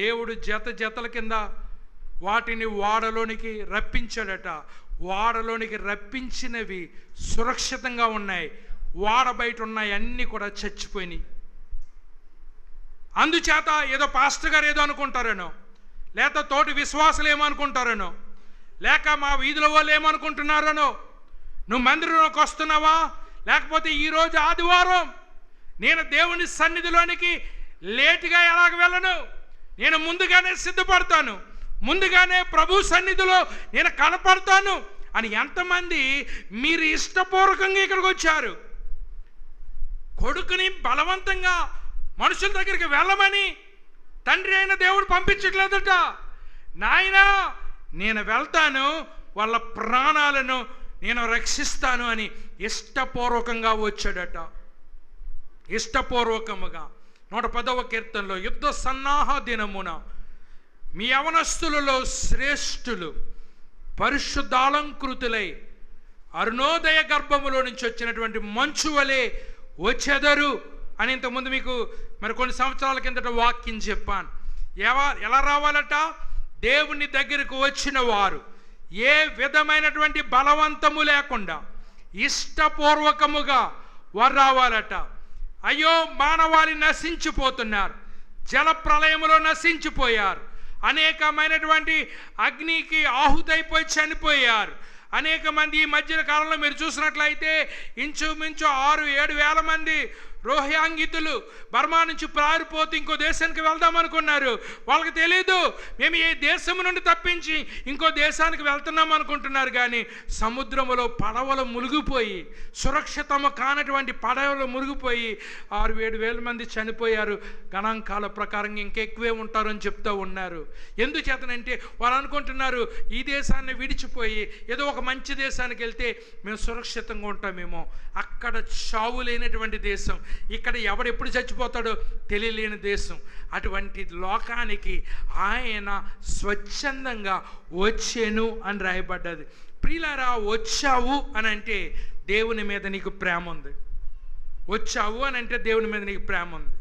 దేవుడు జతల కింద వాటిని ఓడలోనికి రప్పించాడట. ఓడలోనికి రప్పించినవి సురక్షితంగా ఉన్నాయి, ఓడ బయట ఉన్నాయి అన్నీ కూడా చచ్చిపోయినాయి. అందుచేత ఏదో పాస్టర్ గారు ఏదో అనుకుంటారేనో, లేక తోటి విశ్వాసులు ఏమనుకుంటారనో, లేక మా వీధిలో వాళ్ళు ఏమనుకుంటున్నారనో, నువ్వు మందిరంలోకి వస్తున్నావా, లేకపోతే ఈరోజు ఆదివారం నేను దేవుని సన్నిధిలోనికి లేటుగా ఎలాగ వెళ్ళను, నేను ముందుగానే సిద్ధపడతాను, ముందుగానే ప్రభు సన్నిధిలో నేను కనపడతాను అని ఎంతమంది మీరు ఇష్టపూర్వకంగా ఇక్కడికి వచ్చారు? కొడుకుని బలవంతంగా మనుషుల దగ్గరికి వెళ్ళమని తండ్రి అయిన దేవుడు పంపించట్లేదట. నాయనా నేను వెళ్తాను, వాళ్ళ ప్రాణాలను నేను రక్షిస్తాను అని ఇష్టపూర్వకంగా వచ్చాడట. ఇష్టపూర్వకముగా 110వ కీర్తనలో, యుద్ధ సన్నాహ దినమున మీ యవనస్తులలో శ్రేష్ఠులు పరిశుద్ధాలంకృతులై అరుణోదయ గర్భములో నుంచి వచ్చినటువంటి మంచు వలె వచ్చెదరు అని ఇంతకుముందు మీకు మరి కొన్ని సంవత్సరాల కిందట వాక్యం చెప్పాను. ఎలా రావాలట? దేవుని దగ్గరకు వచ్చిన వారు ఏ విధమైనటువంటి బలవంతము లేకుండా ఇష్టపూర్వకముగా వారు రావాలట. అయ్యో మానవాళి నశించిపోతున్నారు, జల ప్రళయములో నశించిపోయారు, అనేకమైనటువంటి అగ్నికి ఆహుతైపోయి చనిపోయారు. అనేక మంది ఈ మధ్య కాలంలో మీరు చూసినట్లయితే ఇంచుమించు 6-7 వేల మంది రోహింగ్యులు బర్మా నుంచి పారిపోతే ఇంకో దేశానికి వెళ్దాం అనుకున్నారు. వాళ్ళకి తెలియదు మేము ఏ దేశం నుండి తప్పించి ఇంకో దేశానికి వెళ్తున్నాం అనుకుంటున్నారు. కానీ సముద్రములో పడవలు మునిగిపోయి, సురక్షితము కానటువంటి పడవలు మునిగిపోయి 6-7 వేల మంది చనిపోయారు. గణాంకాల ప్రకారంగా ఇంకెక్కువే ఉంటారు అని చెప్తూ ఉన్నారు. ఎందుచేతనంటే వాళ్ళు అనుకుంటున్నారు ఈ దేశాన్ని విడిచిపోయి ఏదో ఒక మంచి దేశానికి వెళ్తే మేము సురక్షితంగా ఉంటామేమో. అక్కడ చావు లేనటువంటి దేశం, ఇక్కడ ఎవడెప్పుడు చచ్చిపోతాడో తెలియలేని దేశం. అటువంటి లోకానికి ఆయన స్వచ్ఛందంగా వచ్చాను అని రాయబడ్డది. ప్రియులారా, వచ్చావు అని అంటే దేవుని మీద నీకు ప్రేమ ఉంది. వచ్చావు అని అంటే దేవుని మీద నీకు ప్రేమ ఉంది.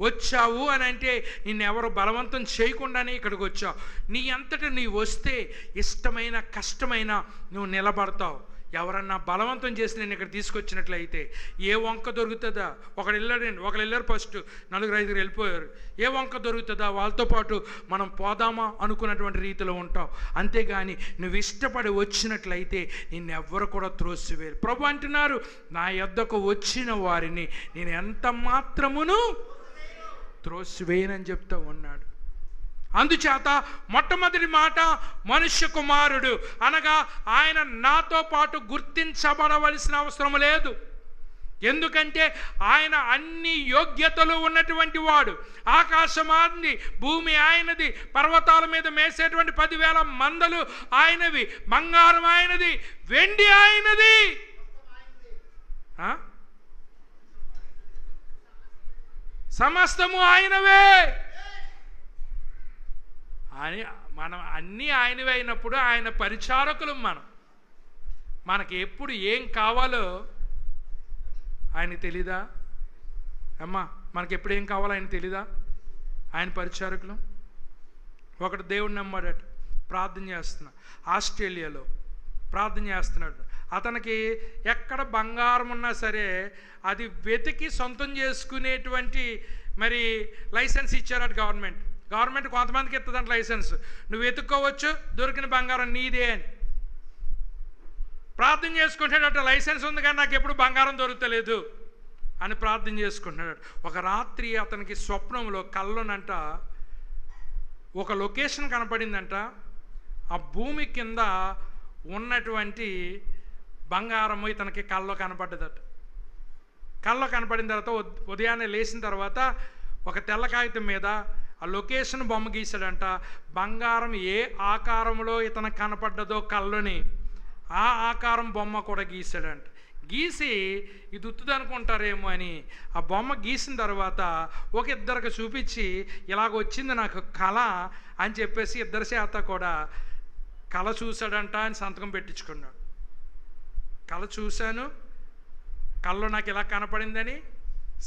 వచ్చావు అని అంటే నిన్నెవరు బలవంతం చేయకుండానే ఇక్కడికి వచ్చావు. నీ అంతటా నీ వస్తే ఇష్టమైన కష్టమైన నువ్వు నిలబడతావు. ఎవరన్నా బలవంతం చేసి నేను ఇక్కడ తీసుకొచ్చినట్లయితే ఏ వంక దొరుకుతుందా? ఒకళ్ళు వెళ్ళారు ఫస్ట్, 4-5 వెళ్ళిపోయారు. ఏ వంక దొరుకుతుందా? వాళ్ళతో పాటు మనం పోదామా అనుకున్నటువంటి రీతిలో ఉంటావు. అంతేగాని నువ్వు ఇష్టపడి వచ్చినట్లయితే నిన్నెవ్వరు కూడా త్రోసివేరు. ప్రభు అంటున్నారు, నా యొద్దకు వచ్చిన వారిని నేను ఎంత మాత్రమును త్రోసివేయనని చెప్తూ ఉన్నాడు. అందుచేత మొట్టమొదటి మాట, మనుష్య కుమారుడు అనగా ఆయన నాతో పాటు గుర్తించబడవలసిన అవసరం లేదు. ఎందుకంటే ఆయన అన్ని యోగ్యతలు ఉన్నటువంటి వాడు. ఆకాశం ఆయనది, భూమి ఆయనది, పర్వతాల మీద మేసేటువంటి 10,000 మందలు ఆయనవి, బంగారం ఆయనది, వెండి ఆయనది. సమస్తము ఆయనవే అని మనం అన్నీ ఆయనవే అయినప్పుడు ఆయన పరిచారకులు. మనకి ఎప్పుడు ఏం కావాలో ఆయనకి తెలీదా? అమ్మా, మనకి ఎప్పుడు ఏం కావాలో ఆయన తెలీదా? ఆయన పరిచారకులు. ఒకటి దేవుడిని నమ్మాడట, ప్రార్థన చేస్తున్నా, ఆస్ట్రేలియాలో ప్రార్థన చేస్తున్నాడు. అతనికి ఎక్కడ బంగారం ఉన్నా సరే అది వెతికి సొంతం చేసుకునేటువంటి మరి లైసెన్స్ ఇచ్చారట గవర్నమెంట్ కొంతమందికి ఇస్తుందంట లైసెన్స్. నువ్వు వెతుక్కోవచ్చు, దొరికిన బంగారం నీదే అని. ప్రార్థన చేసుకుంటాడట, లైసెన్స్ ఉంది కానీ నాకు ఎప్పుడు బంగారం దొరుకుతలేదు అని ప్రార్థన చేసుకుంటున్నాడు. ఒక రాత్రి అతనికి స్వప్నంలో కళ్ళునంట ఒక లొకేషన్ కనపడిందంట. ఆ భూమి కింద ఉన్నటువంటి బంగారము ఇతనికి కళ్ళలో కనపడ్డదట. కళ్ళలో కనపడిన తర్వాత ఉదయాన్నే లేచిన తర్వాత ఒక తెల్ల కాగితం మీద ఆ లొకేషన్ బొమ్మ గీసాడంట. బంగారం ఏ ఆకారంలో ఇతనికి కనపడ్డదో కళ్ళని ఆ ఆకారం బొమ్మ కూడా గీసాడంట. గీసి ఇది ఉత్తుది అనుకుంటారేమో అని ఆ బొమ్మ గీసిన తర్వాత ఒక ఇద్దరికి చూపించి ఇలాగ వచ్చింది నాకు కళ అని చెప్పేసి ఇద్దరి చేత కూడా కళ చూశాడంట అని సంతకం పెట్టించుకున్నాడు. కళ చూశాను, కళ్ళలో నాకు ఇలా కనపడిందని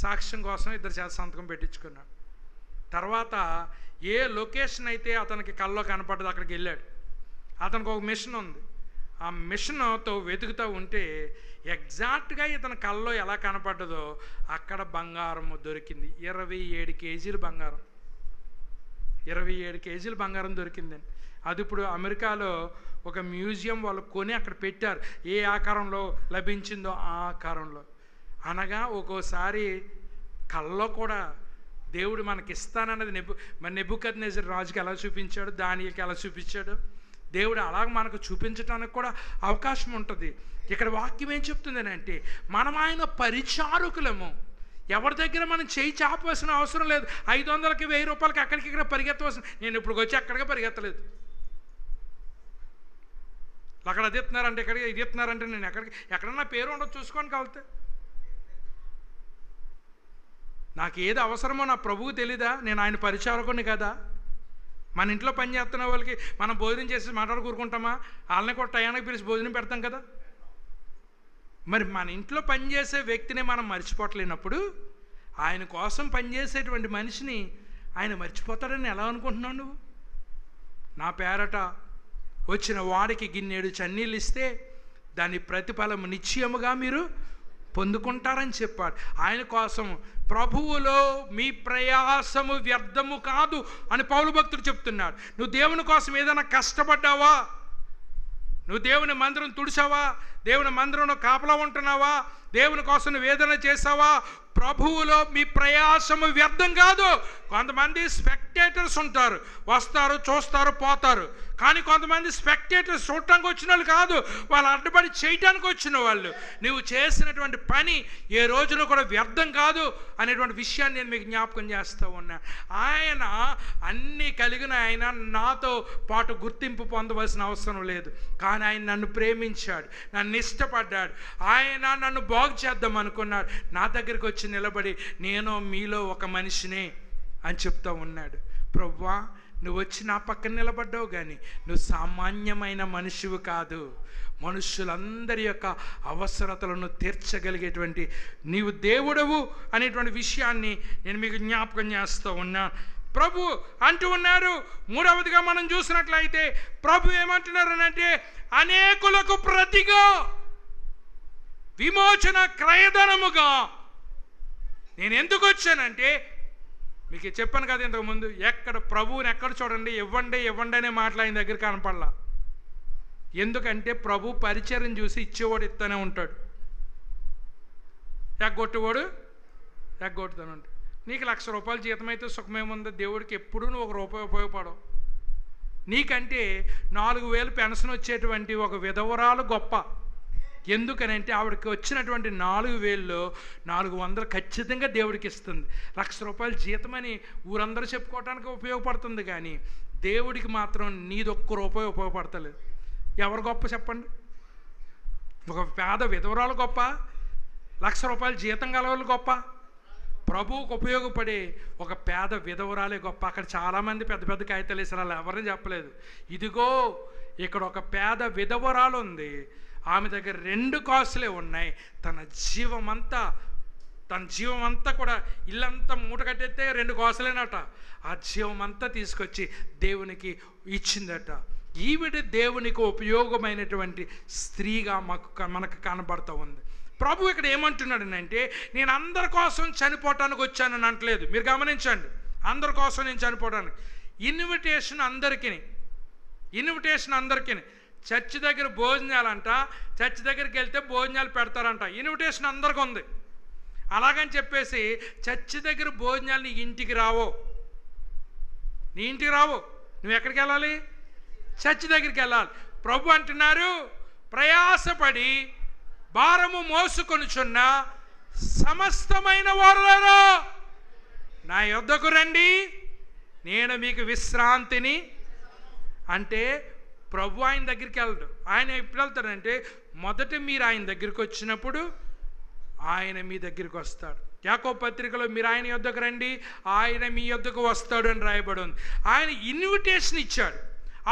సాక్ష్యం కోసం ఇద్దరి చేత సంతకం పెట్టించుకున్నాడు. తర్వాత ఏ లొకేషన్ అయితే అతనికి కళ్ళలో కనపడ్డది అక్కడికి వెళ్ళాడు. అతనికి ఒక మిషన్ ఉంది. ఆ మిషన్తో వెతుకుతూ ఉంటే ఎగ్జాక్ట్గా ఇతని కళ్ళలో ఎలా కనపడ్డదో అక్కడ బంగారం దొరికింది. 27 కేజీలు బంగారం, 27 కేజీలు బంగారం దొరికిందండి. అది ఇప్పుడు అమెరికాలో ఒక మ్యూజియం వాళ్ళు కొని అక్కడ పెట్టారు. ఏ ఆకారంలో లభించిందో ఆ ఆకారంలో. అనగా ఒక్కోసారి కళ్ళలో కూడా దేవుడు మనకి ఇస్తానన్నది మరి నెబుకద్నెజర్ రాజుకి ఎలా చూపించాడు, దానియేలుకి ఎలా చూపించాడు. దేవుడు అలాగ మనకు చూపించడానికి కూడా అవకాశం ఉంటుంది. ఇక్కడ వాక్యం ఏం చెప్తుంది అంటే, మనం ఆయన పరిచారకులము. ఎవరి దగ్గర మనం చేయి చాపవలసిన అవసరం లేదు. 500కి 1000 రూపాయలకి అక్కడికి ఇక్కడ పరిగెత్తవలసిన, నేను ఇప్పుడు వచ్చి అక్కడికి పరిగెత్తలేదు. అక్కడ అది ఇస్తున్నారంటే ఇక్కడికి ఇది ఇస్తున్నారంటే నేను ఎక్కడన్నా పేరు ఉండదు చూసుకొని కలితే. నాకు ఏది అవసరమో నా ప్రభువుకు తెలీదా? నేను ఆయన పరిచారకుని కదా. మన ఇంట్లో పని చేస్తున్న వాళ్ళకి మనం భోజనం చేసి మాట్లాడు కూరుకుంటామా? వాళ్ళని కూడా టయానికి పిలిచి భోజనం పెడతాం కదా. మరి మన ఇంట్లో పనిచేసే వ్యక్తిని మనం మర్చిపోవట్లేనప్పుడు ఆయన కోసం పనిచేసేటువంటి మనిషిని ఆయన మర్చిపోతాడని ఎలా అనుకుంటున్నావు నువ్వు? నా పేరట వచ్చిన వాడికి గిన్నెడు చన్నీళ్ళు ఇస్తే దాని ప్రతిఫలము నిశ్చయముగా మీరు పొందుకుంటారని చెప్పాడు. ఆయన కోసం ప్రభువులో మీ ప్రయాసము వ్యర్థము కాదు అని పౌలు భక్తుడు చెప్తున్నాడు. నువ్వు దేవుని కోసం ఏదైనా కష్టపడ్డావా? నువ్వు దేవుని మందిరం తుడిచావా? దేవుని మందిరంలో కాపలా ఉంటున్నావా? దేవుని కోసం నువ్వు ఏదైనా చేసావా? ప్రభువులో మీ ప్రయాసము వ్యర్థం కాదు. కొంతమంది స్పెక్టేటర్స్ ఉంటారు, వస్తారు, చూస్తారు, పోతారు. కానీ కొంతమంది స్పెక్టేటర్స్ చూడటానికి వచ్చిన వాళ్ళు కాదు, వాళ్ళు అడ్డుపడి చేయటానికి వచ్చిన వాళ్ళు. నువ్వు చేసినటువంటి పని ఏ రోజున కూడా వ్యర్థం కాదు అనేటువంటి విషయాన్ని నేను మీకు జ్ఞాపకం చేస్తూ ఉన్నా. ఆయన అన్నీ కలిగిన ఆయన నాతో పాటు గుర్తింపు పొందవలసిన అవసరం లేదు. కానీ ఆయన నన్ను ప్రేమించాడు, నన్ను ఇష్టపడ్డాడు, ఆయన నన్ను బాగు చేద్దాం అనుకున్నాడు. నా దగ్గరికి వచ్చి నిలబడి నేను మీలో ఒక మనిషినే అని చెప్తూ ఉన్నాడు. ప్రభువా, నువ్వు వచ్చి నా పక్కన నిలబడ్డావు, కానీ నువ్వు సామాన్యమైన మనిషివి కాదు. మనుషులందరి యొక్క అవసరతలను తీర్చగలిగేటువంటి నీవు దేవుడవు అనేటువంటి విషయాన్ని నేను మీకు జ్ఞాపకం చేస్తూ ఉన్నా. ప్రభు అంటూ ఉన్నారు. మూడవదిగా మనం చూసినట్లయితే ప్రభు ఏమంటున్నారనంటే, అనేకులకు ప్రతిగా విమోచన క్రయధనముగా నేను ఎందుకు వచ్చానంటే, మీకు చెప్పాను కదా ఇంతకుముందు, ఎక్కడ ప్రభువుని ఎక్కడ చూడండి ఇవ్వండి ఇవ్వండి అనే మాటలు ఆయన దగ్గర కనపడలా. ఎందుకంటే ప్రభు పరిచయం చూసి ఇచ్చేవాడు ఇస్తూనే ఉంటాడు, ఎగ్గొట్టేవాడు ఎగ్గొట్టుతూనే ఉంటాడు. నీకు 1,00,000 రూపాయలు జీతం అయితే సుఖమేముందో, దేవుడికి ఎప్పుడూ నువ్వు 1 రూపాయి ఉపయోగపడవు. నీకంటే 4,000 పెన్షన్ వచ్చేటువంటి ఒక విధవరాలు గొప్ప. ఎందుకనంటే ఆవిడకి వచ్చినటువంటి 4,000లో 400 ఖచ్చితంగా దేవుడికి ఇస్తుంది. 1,00,000 రూపాయలు జీతమని ఊరందరూ చెప్పుకోవడానికి ఉపయోగపడుతుంది, కానీ దేవుడికి మాత్రం నీది 1 రూపాయి ఉపయోగపడతలేదు. ఎవరు గొప్ప చెప్పండి? ఒక పేద విధవరాలు గొప్ప, 1,00,000 రూపాయలు జీతం గలవాళ్ళు గొప్ప? ప్రభువుకు ఉపయోగపడే ఒక పేద విధవరాలే గొప్ప. అక్కడ చాలామంది పెద్ద పెద్ద కాగితాలు వేసారు, వాళ్ళు ఎవరిని చెప్పలేదు. ఇదిగో ఇక్కడ ఒక పేద విధవరాలు ఉంది, ఆమె దగ్గర 2 కాసులే ఉన్నాయి. తన జీవమంతా కూడా ఇల్లంతా మూట కట్టేస్తే 2 కాసులేనట. ఆ జీవమంతా తీసుకొచ్చి దేవునికి ఇచ్చిందట. ఈవిడ దేవునికి ఉపయోగమైనటువంటి స్త్రీగా మనకు కనబడుతూ ఉంది. ప్రభు ఇక్కడ ఏమంటున్నాడనంటే, నేను అందరి కోసం చనిపోవటానికి వచ్చానని అంటలేదు. మీరు గమనించండి, అందరి కోసం నేను చనిపోవడానికి. ఇన్విటేషన్ అందరికీ. చర్చి దగ్గర భోజనాలంట, చర్చి దగ్గరికి వెళ్తే భోజనాలు పెడతారంట. ఇన్విటేషన్ అందరికీ ఉంది. అలాగని చెప్పేసి చర్చి దగ్గర భోజనాలు నీ ఇంటికి రావు. నువ్వు ఎక్కడికి వెళ్ళాలి? చర్చి దగ్గరికి వెళ్ళాలి. ప్రభు అంటున్నారు, ప్రయాసపడి భారము మోసుకొనుచున్న సమస్తమైన వారులారా నా యొద్దకు రండి, నేను మీకు విశ్రాంతిని. అంటే ప్రభు ఆయన దగ్గరికి వెళ్ళడు. ఆయన ఎప్పుడు వెళ్తాడంటే, మొదట మీరు ఆయన దగ్గరికి వచ్చినప్పుడు ఆయన మీ దగ్గరికి వస్తాడు. యాకోబు పత్రికలో మీరు ఆయన యొద్దకు రండి, ఆయన మీ యొద్దకు వస్తాడు అని రాయబడి ఉంది. ఆయన ఇన్విటేషన్ ఇచ్చాడు,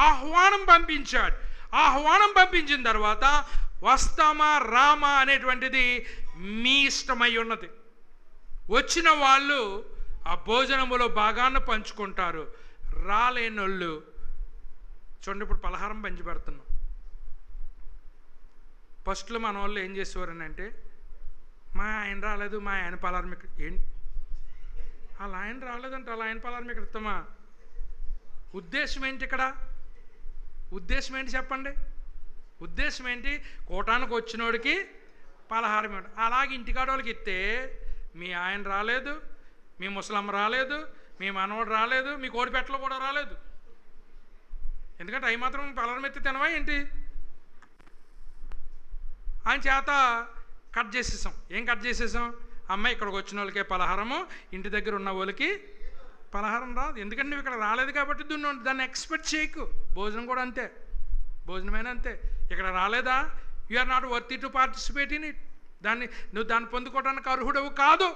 ఆహ్వానం పంపించాడు. ఆహ్వానం పంపించిన తర్వాత వస్తామా రామా అనేటువంటిది మీ ఇష్టమై ఉన్నది. వచ్చిన వాళ్ళు ఆ భోజనములో భాగాన్ని పంచుకుంటారు. రాలేనోళ్ళు చూడండి, ఇప్పుడు పలహారం పంచి పెడుతున్నాం. ఫస్ట్లో మన వాళ్ళు ఏం చేసేవారని అంటే, మా ఆయన రాలేదు, మా ఆయన పలహారం ఇక్కడ ఏంటి, అలా ఆయన రాలేదంటే అలా ఆయన పలహారం ఇక్కడ ఇస్తామా? ఉద్దేశం ఏంటి ఇక్కడ? ఉద్దేశం ఏంటి చెప్పండి? ఉద్దేశం ఏంటి? కూటానికి వచ్చినోడికి పలహారం ఇవ్వండి. అలాగే ఇంటికాడ వాళ్ళకి ఇస్తే, మీ ఆయన రాలేదు, మీ ముసలమ్మ రాలేదు, మీ మనవడు రాలేదు, మీ కోడిపెట్టలో కూడా రాలేదు. ఎందుకంటే అవి మాత్రం పలరం ఎత్తి తినవా ఏంటి? ఆయన చేత కట్ చేసేసాం. ఏం కట్ చేసేసాం? అమ్మాయి ఇక్కడికి వచ్చిన వాళ్ళకే పలహారము, ఇంటి దగ్గర ఉన్న వాళ్ళకి పలహారం రాదు. ఎందుకంటే నువ్వు ఇక్కడ రాలేదు కాబట్టి దాన్ని ఎక్స్పెక్ట్ చేయకు. భోజనం కూడా అంతే, భోజనమైనా అంతే. ఇక్కడ రాలేదా, you are not worthy to participate in it. నువ్వు దాన్ని పొందుకోవడానికి అర్హుడవు కాదు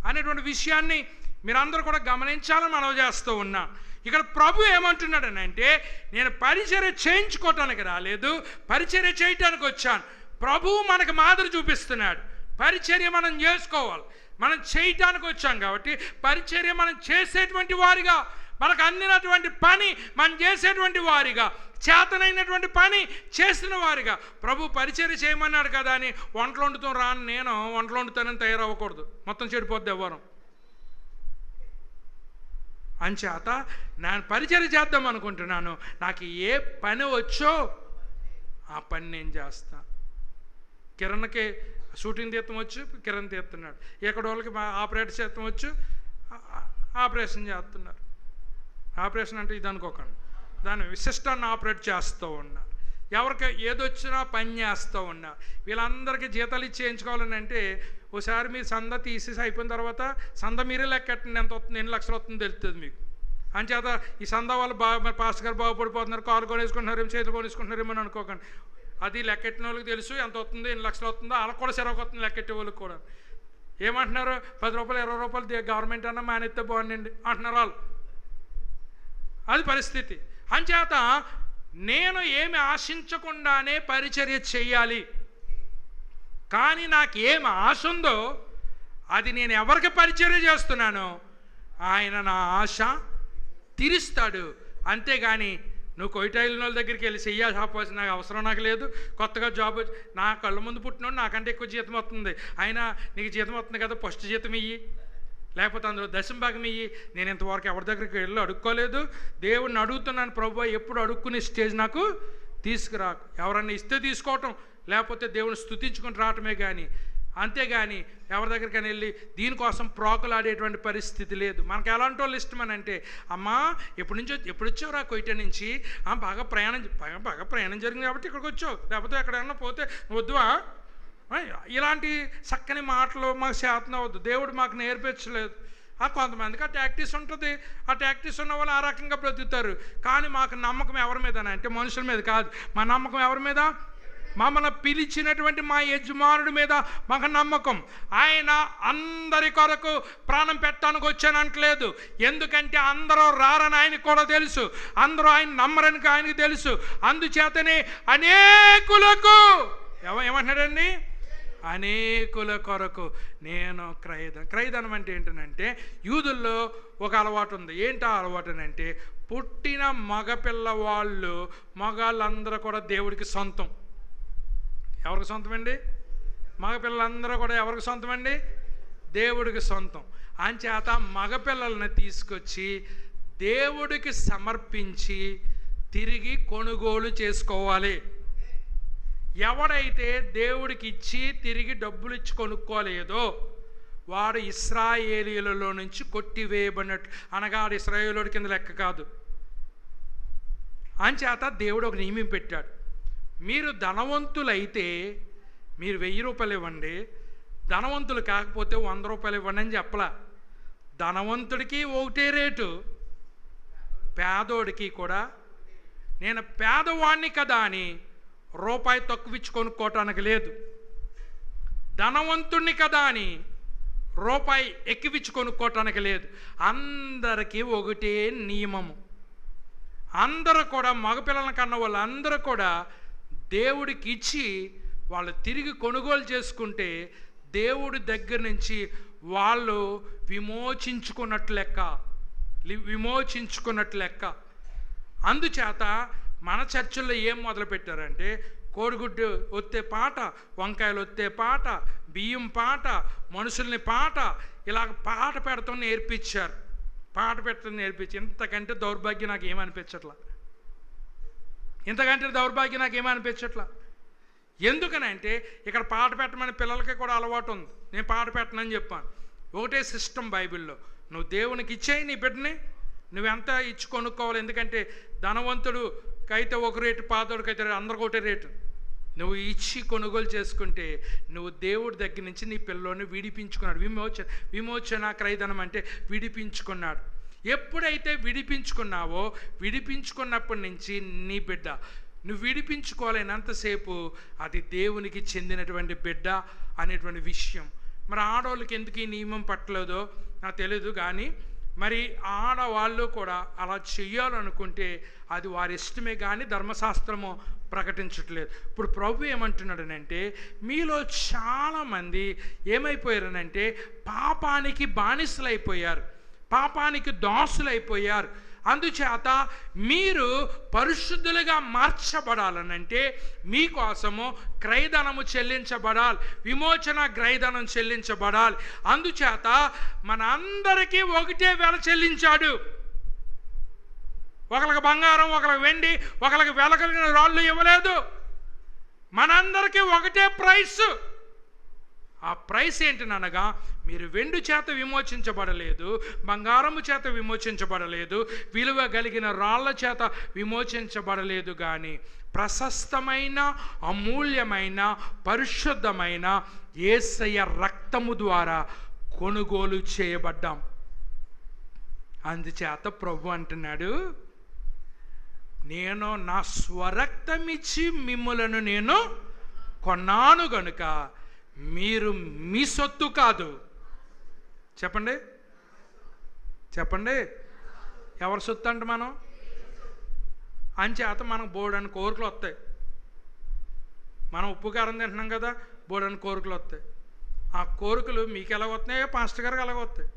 అనేటువంటి విషయాన్ని మీరందరూ కూడా గమనించాలని మనవి చేస్తూ ఉన్నా. ఇక్కడ ప్రభు ఏమంటున్నాడని అంటే, నేను పరిచర్య చేయించుకోవటానికి రాలేదు, పరిచర్య చేయటానికి వచ్చాను. ప్రభువు మనకు మాదిరి చూపిస్తున్నాడు. పరిచర్య మనం చేసుకోవాలి, మనం చేయటానికి వచ్చాం కాబట్టి పరిచర్య మనం చేసేటువంటి వారిగా, మనకు అందినటువంటి పని మనం చేసేటువంటి వారిగా, చేతనైనటువంటి పని చేసిన వారిగా. ప్రభు పరిచర్య చేయమన్నాడు కదా అని వంటలు వండుతూ రాను నేను వంటలు వండుతానని తయారవ్వకూడదు, మొత్తం చెడిపోద్ది ఎవ్వరం. అంచేత నేను పరిచర్య చేద్దాం అనుకుంటున్నాను. నాకు ఏ పని వచ్చో ఆ పని నేను చేస్తా. కిరణ్కి షూటింగ్ తీర్థం వచ్చు, కిరణ్ తీస్తున్నాడు. ఎక్కడ వాళ్ళకి ఆపరేట్ చేస్తాం వచ్చు, ఆపరేషన్ చేస్తున్నారు. ఆపరేషన్ అంటే ఇది అనుకోకండి, దాన్ని విశిష్టాన్ని ఆపరేట్ చేస్తూ ఉన్నారు. ఎవరికి ఏదొచ్చినా పని చేస్తూ ఉన్నారు. వీళ్ళందరికీ జీతాలు ఇచ్చి చేయించుకోవాలని అంటే ఒకసారి మీరు సంద తీసేసి అయిపోయిన తర్వాత సంద మీరే లెక్కెట్టండి, ఎంత వస్తుంది, ఎన్ని లక్షలు వస్తుందో తెలుస్తుంది మీకు. అంచేత ఈ సంద వాళ్ళు బాగా పాస్టర్ గారు బాగుపడిపోతున్నారు, కాలు కొనేసుకుంటున్నారేమో, చేతులు కొనేసుకుంటున్నారేమో అని అనుకోకండి. అది లెక్కెట్టిన వాళ్ళకి తెలుసు ఎంత వస్తుందో, ఎన్ని లక్షలు వస్తుందో. వాళ్ళకి కూడా సెరవుకు వస్తుంది, లెక్కెట్టే వాళ్ళకి కూడా. ఏమంటున్నారు, 10 రూపాయలు 20 రూపాయలు గవర్నమెంట్ అన్నా మానేస్తే బాగుండండి అంటున్నారు వాళ్ళు. అది పరిస్థితి. అంచేత నేను ఏమి ఆశించకుండానే పరిచర్య చెయ్యాలి. కానీ నాకు ఏమి ఆశ ఉందో అది నేను ఎవరికి పరిచర్య చేస్తున్నానో ఆయన నా ఆశ తీరుస్తాడు. అంతేగాని నువ్వు కొయిటైలిన వాళ్ళ దగ్గరికి వెళ్ళి చెయ్యాలి ఆపోసి నాకు అవసరం నాకు లేదు, కొత్తగా జాబ్ నా కళ్ళ ముందు పుట్టినోడు నాకంటే ఎక్కువ జీతం వస్తుంది, అయినా నీకు జీతం వస్తుంది కదా ఫస్ట్ జీతం ఇయ్యి, లేకపోతే అందులో దశమ భాగం ఇయ్యి. నేను ఇంతవరకు ఎవరి దగ్గరికి వెళ్ళి అడుక్కోలేదు, దేవుడిని అడుగుతున్నాను ప్రభు, ఎప్పుడు అడుక్కునే స్టేజ్ నాకు తీసుకురాకు. ఎవరన్నా ఇస్తే తీసుకోవటం, లేకపోతే దేవుని స్తుతించుకొని రావటమే కానీ, అంతేగాని ఎవరి దగ్గరికైనా వెళ్ళి దీనికోసం ప్రోకలాడేటువంటి పరిస్థితి లేదు. మనకు ఎలాంటి వాళ్ళు ఇష్టమని అంటే, అమ్మా ఎప్పుడు వచ్చావు రా కొయిట నుంచి, బాగా ప్రయాణం జరిగింది కాబట్టి ఇక్కడికి వచ్చావు, లేకపోతే ఎక్కడైనా పోతే వద్దువా. ఇలాంటి చక్కని మాటలు మాకు శాతం అవద్దు, దేవుడు మాకు నేర్పించలేదు. కొంతమందికి ఆ టాక్టీస్ ఉంటుంది, ఆ టాక్టీస్ ఉన్న వాళ్ళు ఆ రకంగా బ్రతుకుతారు. కానీ మాకు నమ్మకం ఎవరి మీద అంటే మనుషుల మీద కాదు, మా నమ్మకం ఎవరి మీద, మమ్మల్ని పిలిచినటువంటి మా యజమానుడి మీద మాకు నమ్మకం. ఆయన అందరి కొరకు ప్రాణం పెట్టడానికి వచ్చానంటలేదు. ఎందుకంటే అందరూ రారని ఆయనకు కూడా తెలుసు, అందరూ ఆయన నమ్మరని ఆయనకు తెలుసు. అందుచేతనే అనేకులకు ఏమంటున్నాడండి, అనేకుల కొరకు నేను క్రయధనం అంటే ఏంటంటే, యూదుల్లో ఒక అలవాటు ఉంది. ఏంటి ఆ అలవాటు అంటే, పుట్టిన మగవాళ్ళందరూ కూడా దేవుడికి సొంతం. ఎవరికి సొంతమండి? మగపిల్లలందరూ కూడా ఎవరికి సొంతమండి? దేవుడికి సొంతం. అంచేత మగపిల్లల్ని తీసుకొచ్చి దేవుడికి సమర్పించి తిరిగి కొనుగోలు చేసుకోవాలి. ఎవడైతే దేవుడికి ఇచ్చి తిరిగి డబ్బులు ఇచ్చి కొనుక్కోలేదో వాడు ఇశ్రాయేలీయులలో నుంచి కొట్టివేయబడినట్టు, అనగా ఇశ్రాయేలుడి కింద లెక్క కాదు. అంచేత దేవుడు ఒక నియమం పెట్టాడు. మీరు ధనవంతులైతే మీరు 1000 రూపాయలు ఇవ్వండి, ధనవంతులు కాకపోతే 100 రూపాయలు ఇవ్వండి అని చెప్పలా. ధనవంతుడికి ఒకటే రేటు, పేదోడికి కూడా. నేను పేదవాణ్ణి కదా అని రూపాయి తక్కువ ఇచ్చి కొనుక్కోవటానికి లేదు, ధనవంతుణ్ణి కదా అని రూపాయి ఎక్కువిచ్చి కొనుక్కోవటానికి లేదు. అందరికీ ఒకటే నియమము. అందరూ కూడా మగపిల్లల కన్నా వాళ్ళందరూ కూడా దేవుడికి ఇచ్చి వాళ్ళు తిరిగి కొనుగోలు చేసుకుంటే దేవుడి దగ్గర నుంచి వాళ్ళు విమోచించుకున్నట్లు లెక్క. అందుచేత మన చర్చిల్లో ఏం మొదలుపెట్టారంటే, కోడిగుడ్డు ఒత్తే పాట, వంకాయలు ఒత్తే పాట, బియ్యం పాట, మనుషుల్ని పాట, ఇలాగ పాట పెడతాం నేర్పించారు. పాట పెట్టడం నేర్పించి ఇంతకంటే దౌర్భాగ్యం నాకు ఏమనిపించట్లా. ఎందుకనంటే ఇక్కడ పాట పెట్టమని పిల్లలకి కూడా అలవాటు ఉంది. నేను పాట పెట్టనని చెప్పాను. ఒకటే సిస్టమ్ బైబిల్లో, నువ్వు దేవునికి ఇచ్చేయి నీ బిడ్డని. నువ్వెంత ఇచ్చి కొనుక్కోవాలి, ఎందుకంటే ధనవంతుడికైతే ఒక రేటు, పాదోడికైతే అందరికి ఒకటే రేటు. నువ్వు ఇచ్చి కొనుగోలు చేసుకుంటే నువ్వు దేవుడి దగ్గర నుంచి నీ పిల్లోని విడిపించుకున్నాడు. విమోచన క్రయధనం అంటే విడిపించుకున్నాడు. ఎప్పుడైతే విడిపించుకున్నావో, విడిపించుకున్నప్పటి నుంచి నీ బిడ్డ నువ్వు విడిపించుకోలేనంతసేపు అది దేవునికి చెందినటువంటి బిడ్డ అనేటువంటి విషయం. మరి ఆడవాళ్ళకి ఎందుకు ఈ నియమం పట్టలేదో నాకు తెలియదు, కానీ మరి ఆడవాళ్ళు కూడా అలా చెయ్యాలనుకుంటే అది వారి ఇష్టమే, కానీ ధర్మశాస్త్రము ప్రకటించట్లేదు. ఇప్పుడు ప్రభు ఏమంటున్నాడనంటే, మీలో చాలామంది ఏమైపోయారనంటే పాపానికి బానిసలైపోయారు, పాపానికి దాసులైపోయారు. అందుచేత మీరు పరిశుద్ధులుగా మార్చబడాలనంటే మీకోసము క్రయధనము చెల్లించబడాలి, విమోచన క్రయధనం చెల్లించబడాలి. అందుచేత మన అందరికీ ఒకటే వెల చెల్లించాడు. ఒకరికి బంగారం, ఒకరికి వెండి, ఒకరికి వెలకలిగిన రాళ్ళు ఇవ్వలేదు. మనందరికీ ఒకటే ప్రైస్. ఆ ప్రైస్ ఏంటనగా, మీరు వెండి చేత విమోచించబడలేదు, బంగారము చేత విమోచించబడలేదు, విలువ కలిగిన రాళ్ల చేత విమోచించబడలేదు, కానీ ప్రశస్తమైన, అమూల్యమైన, పరిశుద్ధమైన యేసయ్య రక్తము ద్వారా కొనుగోలు చేయబడ్డాం. అందుచేత ప్రభు అంటున్నాడు, నేను నా స్వరక్తమిచ్చి మిమ్ములను నేను కొన్నాను గనుక మీరు మీ సొత్తు కాదు. చెప్పండి, చెప్పండి, ఎవరి సొత్తు అంటే మనం? అంచేత మనకు బోర్డని కోరికలు వస్తాయి. మనం ఉప్పు కారం తింటున్నాం కదా, బోర్డని కోరికలు వస్తాయి. ఆ కోరికలు మీకు ఎలా వస్తున్నాయో పాస్టర్ గారికి అలాగ వస్తాయి.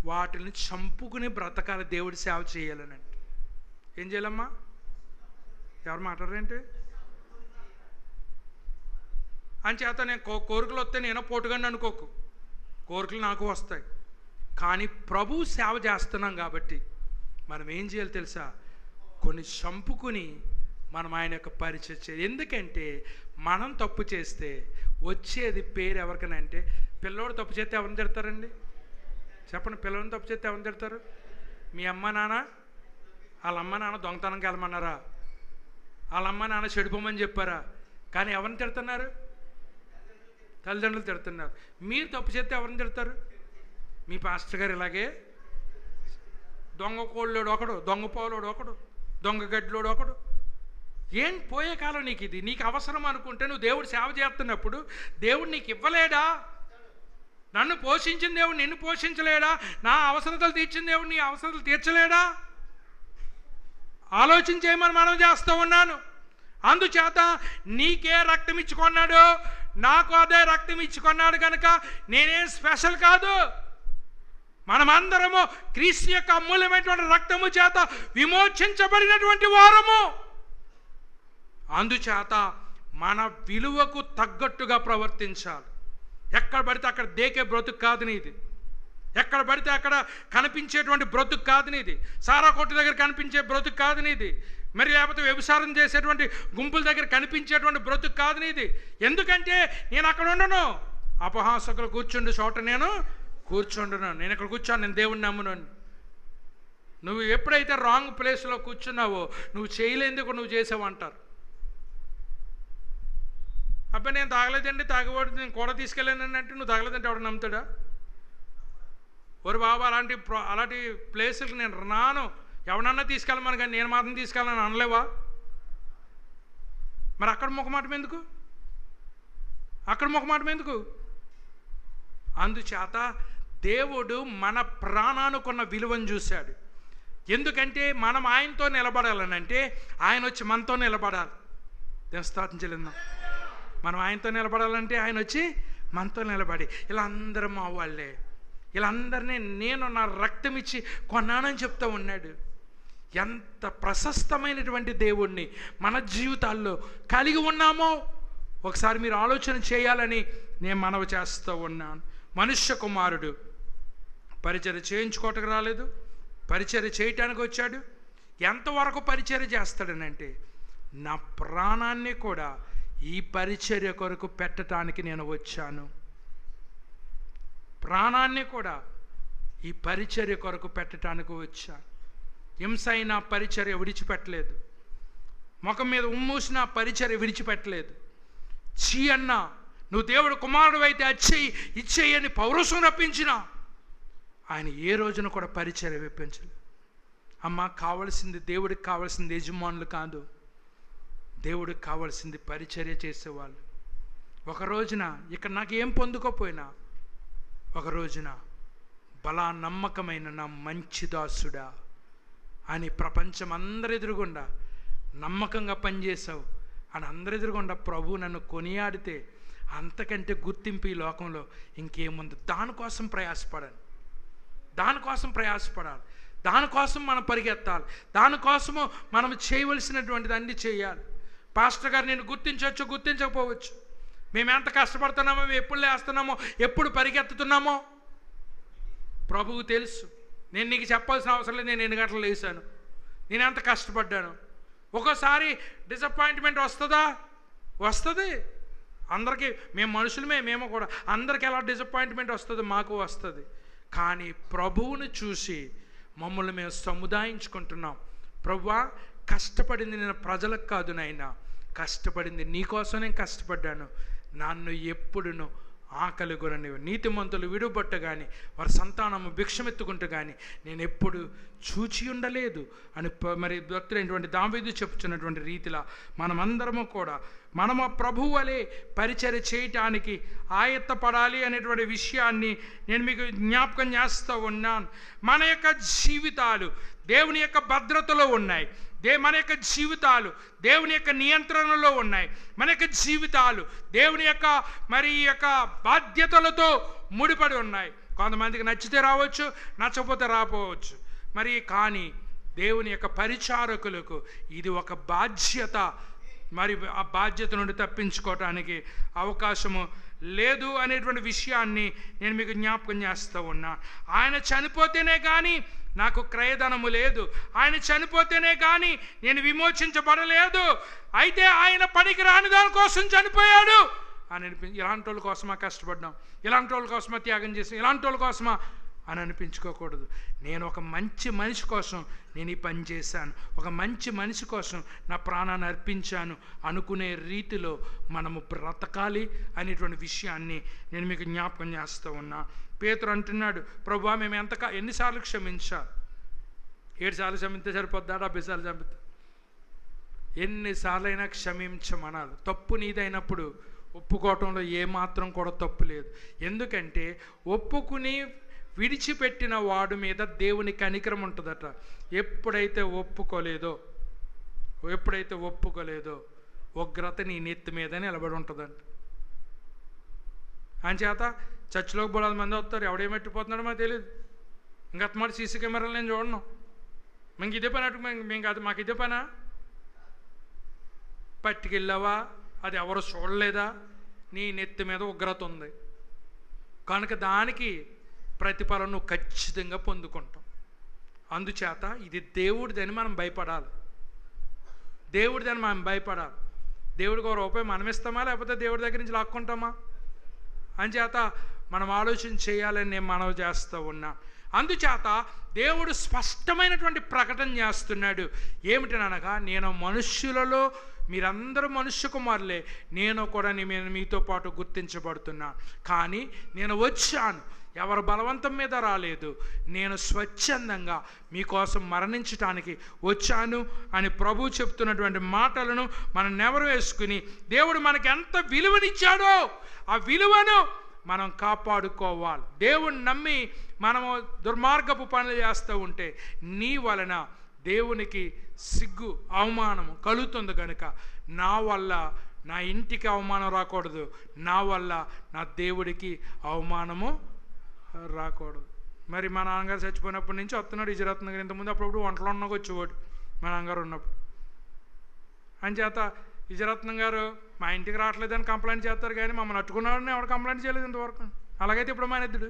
వాటిని చంపుకుని బ్రతకాలి, దేవుడి సేవ చేయాలనంటే. ఏం చేయాలమ్మా? ఎవరు మాట్లాడరేంటి? అంచేత నేను కోరికలు వస్తే నేను పోటుగాని అనుకోకు, కోరికలు నాకు వస్తాయి. కానీ ప్రభు సేవ చేస్తున్నాం కాబట్టి మనం ఏం చేయాలి తెలుసా? కొన్ని చంపుకుని మనం ఆయన యొక్క పరిచయం చేయాలి. ఎందుకంటే మనం తప్పు చేస్తే వచ్చేది పేరు ఎవరికనంటే, పిల్లోడు తప్పు చేస్తే ఎవరిని తిడతారండి? చెప్పండి, పిల్లల్ని తప్పు చేస్తే ఎవరిని తిడతారు? మీ అమ్మ నాన్న, వాళ్ళ అమ్మ నాన్న దొంగతనంకి వెళ్ళమన్నారా? వాళ్ళ అమ్మ నాన్న చెడిపోమని చెప్పారా? కానీ ఎవరిని తిడుతున్నారు? తల్లిదండ్రులు తిడుతున్నారు. మీరు తప్పు చేస్తే ఎవరిని తిడతారు? మీ పాస్టర్ గారు ఇలాగే దొంగ కోళ్ళోడు ఒకడు, దొంగ పావులోడు ఒకడు, దొంగ గడ్డిలోడు ఒకడు. ఏం పోయే కాలం నీకు ఇది? నీకు అవసరం అనుకుంటే నువ్వు దేవుడు సేవ చేస్తున్నప్పుడు దేవుడు నీకు ఇవ్వలేడా? నన్ను పోషించిన దేవుడు నిన్ను పోషించలేడా? నా అవసరతలు తీర్చిన దేవుడు నీ అవసరతలు తీర్చలేడా? ఆలోచన చేయమని మనం చేస్తూ ఉన్నాను. అందుచేత నీకే రక్తం ఇచ్చుకున్నాడు, నాకు అదే రక్తం ఇచ్చుకున్నాడు కనుక నేనేం స్పెషల్ కాదు. మనమందరము క్రీస్తు యొక్క అమూల్యమైనటువంటి రక్తము చేత విమోచించబడినటువంటి వారము. అందుచేత మన విలువకు తగ్గట్టుగా ప్రవర్తించాలి. ఎక్కడ పడితే అక్కడ దేకే బ్రతుకు కాదు నీది. ఎక్కడ పడితే అక్కడ కనిపించేటువంటి బ్రతుకు కాదు నీది. సారా కొట్టు దగ్గర కనిపించే బ్రతుకు కాదు నీది. మరి లేకపోతే వ్యభిచారం చేసేటువంటి గుంపుల దగ్గర కనిపించేటువంటి బ్రతుకు కాదు నీది. ఎందుకంటే నేను అక్కడ ఉండను. అపహాసకులు కూర్చుండు చోట నేను కూర్చుండును. నేను ఇక్కడ కూర్చోను, నేను దేవుణ్ణి నమ్మును. నువ్వు ఎప్పుడైతే రాంగ్ ప్లేస్లో కూర్చున్నావో నువ్వు చేయలేందుకు నువ్వు చేసావంటారు. అబ్బాయి నేను తాగలేదండి, తాగబడి నేను కూడా తీసుకెళ్ళానండి అంటే నువ్వు తాగలేదంటే ఎవడు నమ్ముతాడా? ఒరు బాబు, అలాంటి ప్లేసులకు నేను రాను, ఎవడన్నా తీసుకెళ్ళమని, కానీ నేను మాత్రం తీసుకెళ్ళాలని అనలేవా? మరి అక్కడ ముఖమాటం ఎందుకు? అక్కడ ముఖమాటం ఎందుకు? అందుచేత దేవుడు మన ప్రాణానుకున్న విలువను చూశాడు. ఎందుకంటే మనం ఆయనతో నిలబడాలనంటే ఆయన వచ్చి మనతో నిలబడాలి. స్తోత్రం చెల్లిద్దాం. మనం ఆయనతో నిలబడాలంటే ఆయన వచ్చి మనతో నిలబడి, ఇలా అందరూ మా వాళ్ళే, ఇలా అందరినీ నేను నా రక్తం ఇచ్చి కొన్నానని చెప్తూ ఉన్నాడు. ఎంత ప్రశస్తమైనటువంటి దేవుణ్ణి మన జీవితాల్లో కలిగి ఉన్నామో ఒకసారి మీరు ఆలోచన చేయాలని నేను మనవి చేస్తూ ఉన్నాను. మనుష్య కుమారుడు పరిచర్య చేయించుకోవటానికి రాలేదు, పరిచర్య చేయటానికి వచ్చాడు. ఎంతవరకు పరిచర్య చేస్తాడనంటే, నా ప్రాణాన్ని కూడా ఈ పరిచర్య కొరకు పెట్టడానికి నేను వచ్చాను. ప్రాణాన్ని కూడా ఈ పరిచర్య కొరకు పెట్టడానికి వచ్చాను. హింస అయిన పరిచర్య విడిచిపెట్టలేదు. ముఖం మీద ఉమ్మూసిన పరిచర్య విడిచిపెట్టలేదు. చీ అన్న నువ్వు దేవుడు కుమారుడు అయితే అచ్చేయి ఇచ్చేయి అని పౌరుషం రప్పించిన ఆయన ఏ రోజున కూడా పరిచర్య విప్పించలేదు. అమ్మ, కావలసింది దేవుడికి కావాల్సింది యజమానులు కాదు, దేవుడికి కావాల్సింది పరిచర్య చేసేవాళ్ళు. ఒక రోజున ఇక్కడ నాకేం పొందుకోపోయినా ఒక రోజున బలా నమ్మకమైన నా మంచి దాసుడా అని ప్రపంచం అందరి ఎదురుగుండా నమ్మకంగా పనిచేసావు అని అందరి ఎదురుగుండా ప్రభు నన్ను కొనియాడితే అంతకంటే గుర్తింపు ఈ లోకంలో ఇంకేముంది? దానికోసం ప్రయాసపడాలి, దానికోసం మనం పరిగెత్తాలి, దానికోసము మనం చేయవలసినటువంటిది అన్నీ చేయాలి. పాస్టర్ గారు నేను గుర్తించకపోవచ్చు. మేము ఎంత కష్టపడుతున్నామో, మేము ఎప్పుడు లేస్తున్నామో, ఎప్పుడు పరిగెత్తుతున్నామో ప్రభువు తెలుసు. నేను నీకు చెప్పాల్సిన అవసరం లేదు. నేను ఎన్ని గంటలు లేసాను, నేను ఎంత కష్టపడ్డాను. ఒక్కోసారి డిసప్పాయింట్మెంట్ వస్తుంది. అందరికీ మేము మనుషులమే, మేము కూడా అందరికీ ఎలా డిసప్పాయింట్మెంట్ వస్తుంది, మాకు వస్తుంది. కానీ ప్రభువును చూసి మమ్మల్ని మేము సముదాయించుకుంటున్నాం. ప్రభువా, కష్టపడింది నేను ప్రజలకు కాదు నాయనా, కష్టపడింది నీకోసం నేను కష్టపడ్డాను. నన్ను ఎప్పుడును ఆకలి కొననివ్వు. నీతిమంతులు విడుబట్ట కానీ వారి సంతానము భిక్షమెత్తుకుంటూ కానీ నేను ఎప్పుడు చూచి ఉండలేదు అని మరి భక్తులైనటువంటి దావీదు చెప్పుచున్నటువంటి రీతిలా మనమందరము కూడా మనము ప్రభువు వలె పరిచర్య చేయటానికి ఆయత్తపడాలి అనేటువంటి విషయాన్ని నేను మీకు జ్ఞాపకం చేస్తూ ఉన్నాను. మన యొక్క జీవితాలు దేవుని యొక్క భద్రతలో ఉన్నాయి. మన యొక్క జీవితాలు దేవుని యొక్క నియంత్రణలో ఉన్నాయి. మన యొక్క జీవితాలు దేవుని యొక్క మరి ఈ యొక్క బాధ్యతలతో ముడిపడి ఉన్నాయి. కొంతమందికి నచ్చితే రావచ్చు, నచ్చకపోతే రాపోవచ్చు. మరి కానీ దేవుని యొక్క పరిచారకులకు ఇది ఒక బాధ్యత. మరి ఆ బాధ్యత నుండి తప్పించుకోవటానికి అవకాశము లేదు అనేటువంటి విషయాన్ని నేను మీకు జ్ఞాపకం చేస్తూ ఉన్నా. ఆయన చనిపోతేనే కానీ నాకు క్రయధనము లేదు, ఆయన చనిపోతేనే కానీ నేను విమోచించబడలేదు. అయితే ఆయన పనికి రాని దానికోసం చనిపోయాడు అని ఇలాంటి వాళ్ళ కోసమా కష్టపడ్డాం, ఇలాంటి వాళ్ళ కోసమా త్యాగం చేసాం, ఇలాంటి వాళ్ళ కోసమా అని అనిపించుకోకూడదు. నేను ఒక మంచి మనిషి కోసం నేను ఈ పని చేశాను, ఒక మంచి మనిషి కోసం నా ప్రాణాన్ని అర్పించాను అనుకునే రీతిలో మనము బ్రతకాలి అనేటువంటి విషయాన్ని నేను మీకు జ్ఞాపకం చేస్తూ ఉన్నా. పేతురు అంటున్నాడు, ప్రభువా మేము ఎన్నిసార్లు క్షమించాలి? 7 సార్లు క్షమింతే సరిపోద్దా? 70 సార్లు క్షమిస్తే? ఎన్నిసార్లు అయినా క్షమించమనాలి. తప్పు నీదైనప్పుడు ఒప్పుకోవటంలో ఏమాత్రం కూడా తప్పు లేదు. ఎందుకంటే ఒప్పుకుని విడిచిపెట్టిన వాడు మీద దేవుని కనికరం ఉంటుందట. ఎప్పుడైతే ఒప్పుకోలేదో ఉగ్రత నీ నెత్తి మీద నిలబడి ఉంటుందంట. అంచేత చర్చిలోకి బోలాది మంది వస్తారు, ఎవడేమెట్టిపోతున్నాడో మాకు తెలియదు. ఇంకా మాట సీసీ కెమెరాలు నేను చూడను. మేము ఇదే పని మేము కాదు, మాకు ఇదే పనా? పట్టుకెళ్ళావా, అది ఎవరు చూడలేదా? నీ నెత్తి మీద ఉగ్రత ఉంది కనుక దానికి ప్రతిఫలం నువ్వు ఖచ్చితంగా పొందుకుంటావు. అందుచేత ఇది దేవుడిదని మనం భయపడాలి. దేవుడికి ఒక రూపాయి మనం ఇస్తామా, లేకపోతే దేవుడి దగ్గర నుంచి లాక్కుంటామా? అంచేత మనం ఆలోచన చేయాలని నేను మనవి చేస్తూ ఉన్నా. అందుచేత దేవుడు స్పష్టమైనటువంటి ప్రకటన చేస్తున్నాడు. ఏమిటనగా, నేను మనుష్యులలో మీరందరూ మనుష్య కుమారులే, నేను కూడా మీతో పాటు గుర్తించబడుతున్నా. కానీ నేను వచ్చాను, ఎవరు బలవంతం మీద రాలేదు, నేను స్వచ్ఛందంగా మీకోసం మరణించటానికి వచ్చాను అని ప్రభు చెప్తున్నటువంటి మాటలను మనం నెవరు వేసుకుని దేవుడు మనకి ఎంత విలువనిచ్చాడో ఆ విలువను మనం కాపాడుకోవాలి. దేవుని నమ్మి మనము దుర్మార్గపు పనులు చేస్తూ ఉంటే నీ వలన దేవునికి సిగ్గు అవమానము కలుగుతుంది. కనుక నా వల్ల నా ఇంటికి అవమానం రాకూడదు, నా వల్ల నా దేవుడికి అవమానము రాకూడదు. మరి మా నాన్నగారు చచ్చిపోయినప్పటి నుంచి వస్తున్నాడు విజయరత్న గారు. ఇంతకుముందు అప్పుడప్పుడు వంటలో ఉన్నాక వచ్చేవాడు మా నాన్నగారు ఉన్నప్పుడు. అంచేత విజయరత్నం గారు మా ఇంటికి రావట్లేదని కంప్లైంట్ చేస్తారు, కానీ మమ్మల్ని అట్టుకున్నాడని ఎవరు కంప్లైంట్ చేయలేదు ఇంతవరకు. అలాగైతే ఇప్పుడు మానేద్దుడు.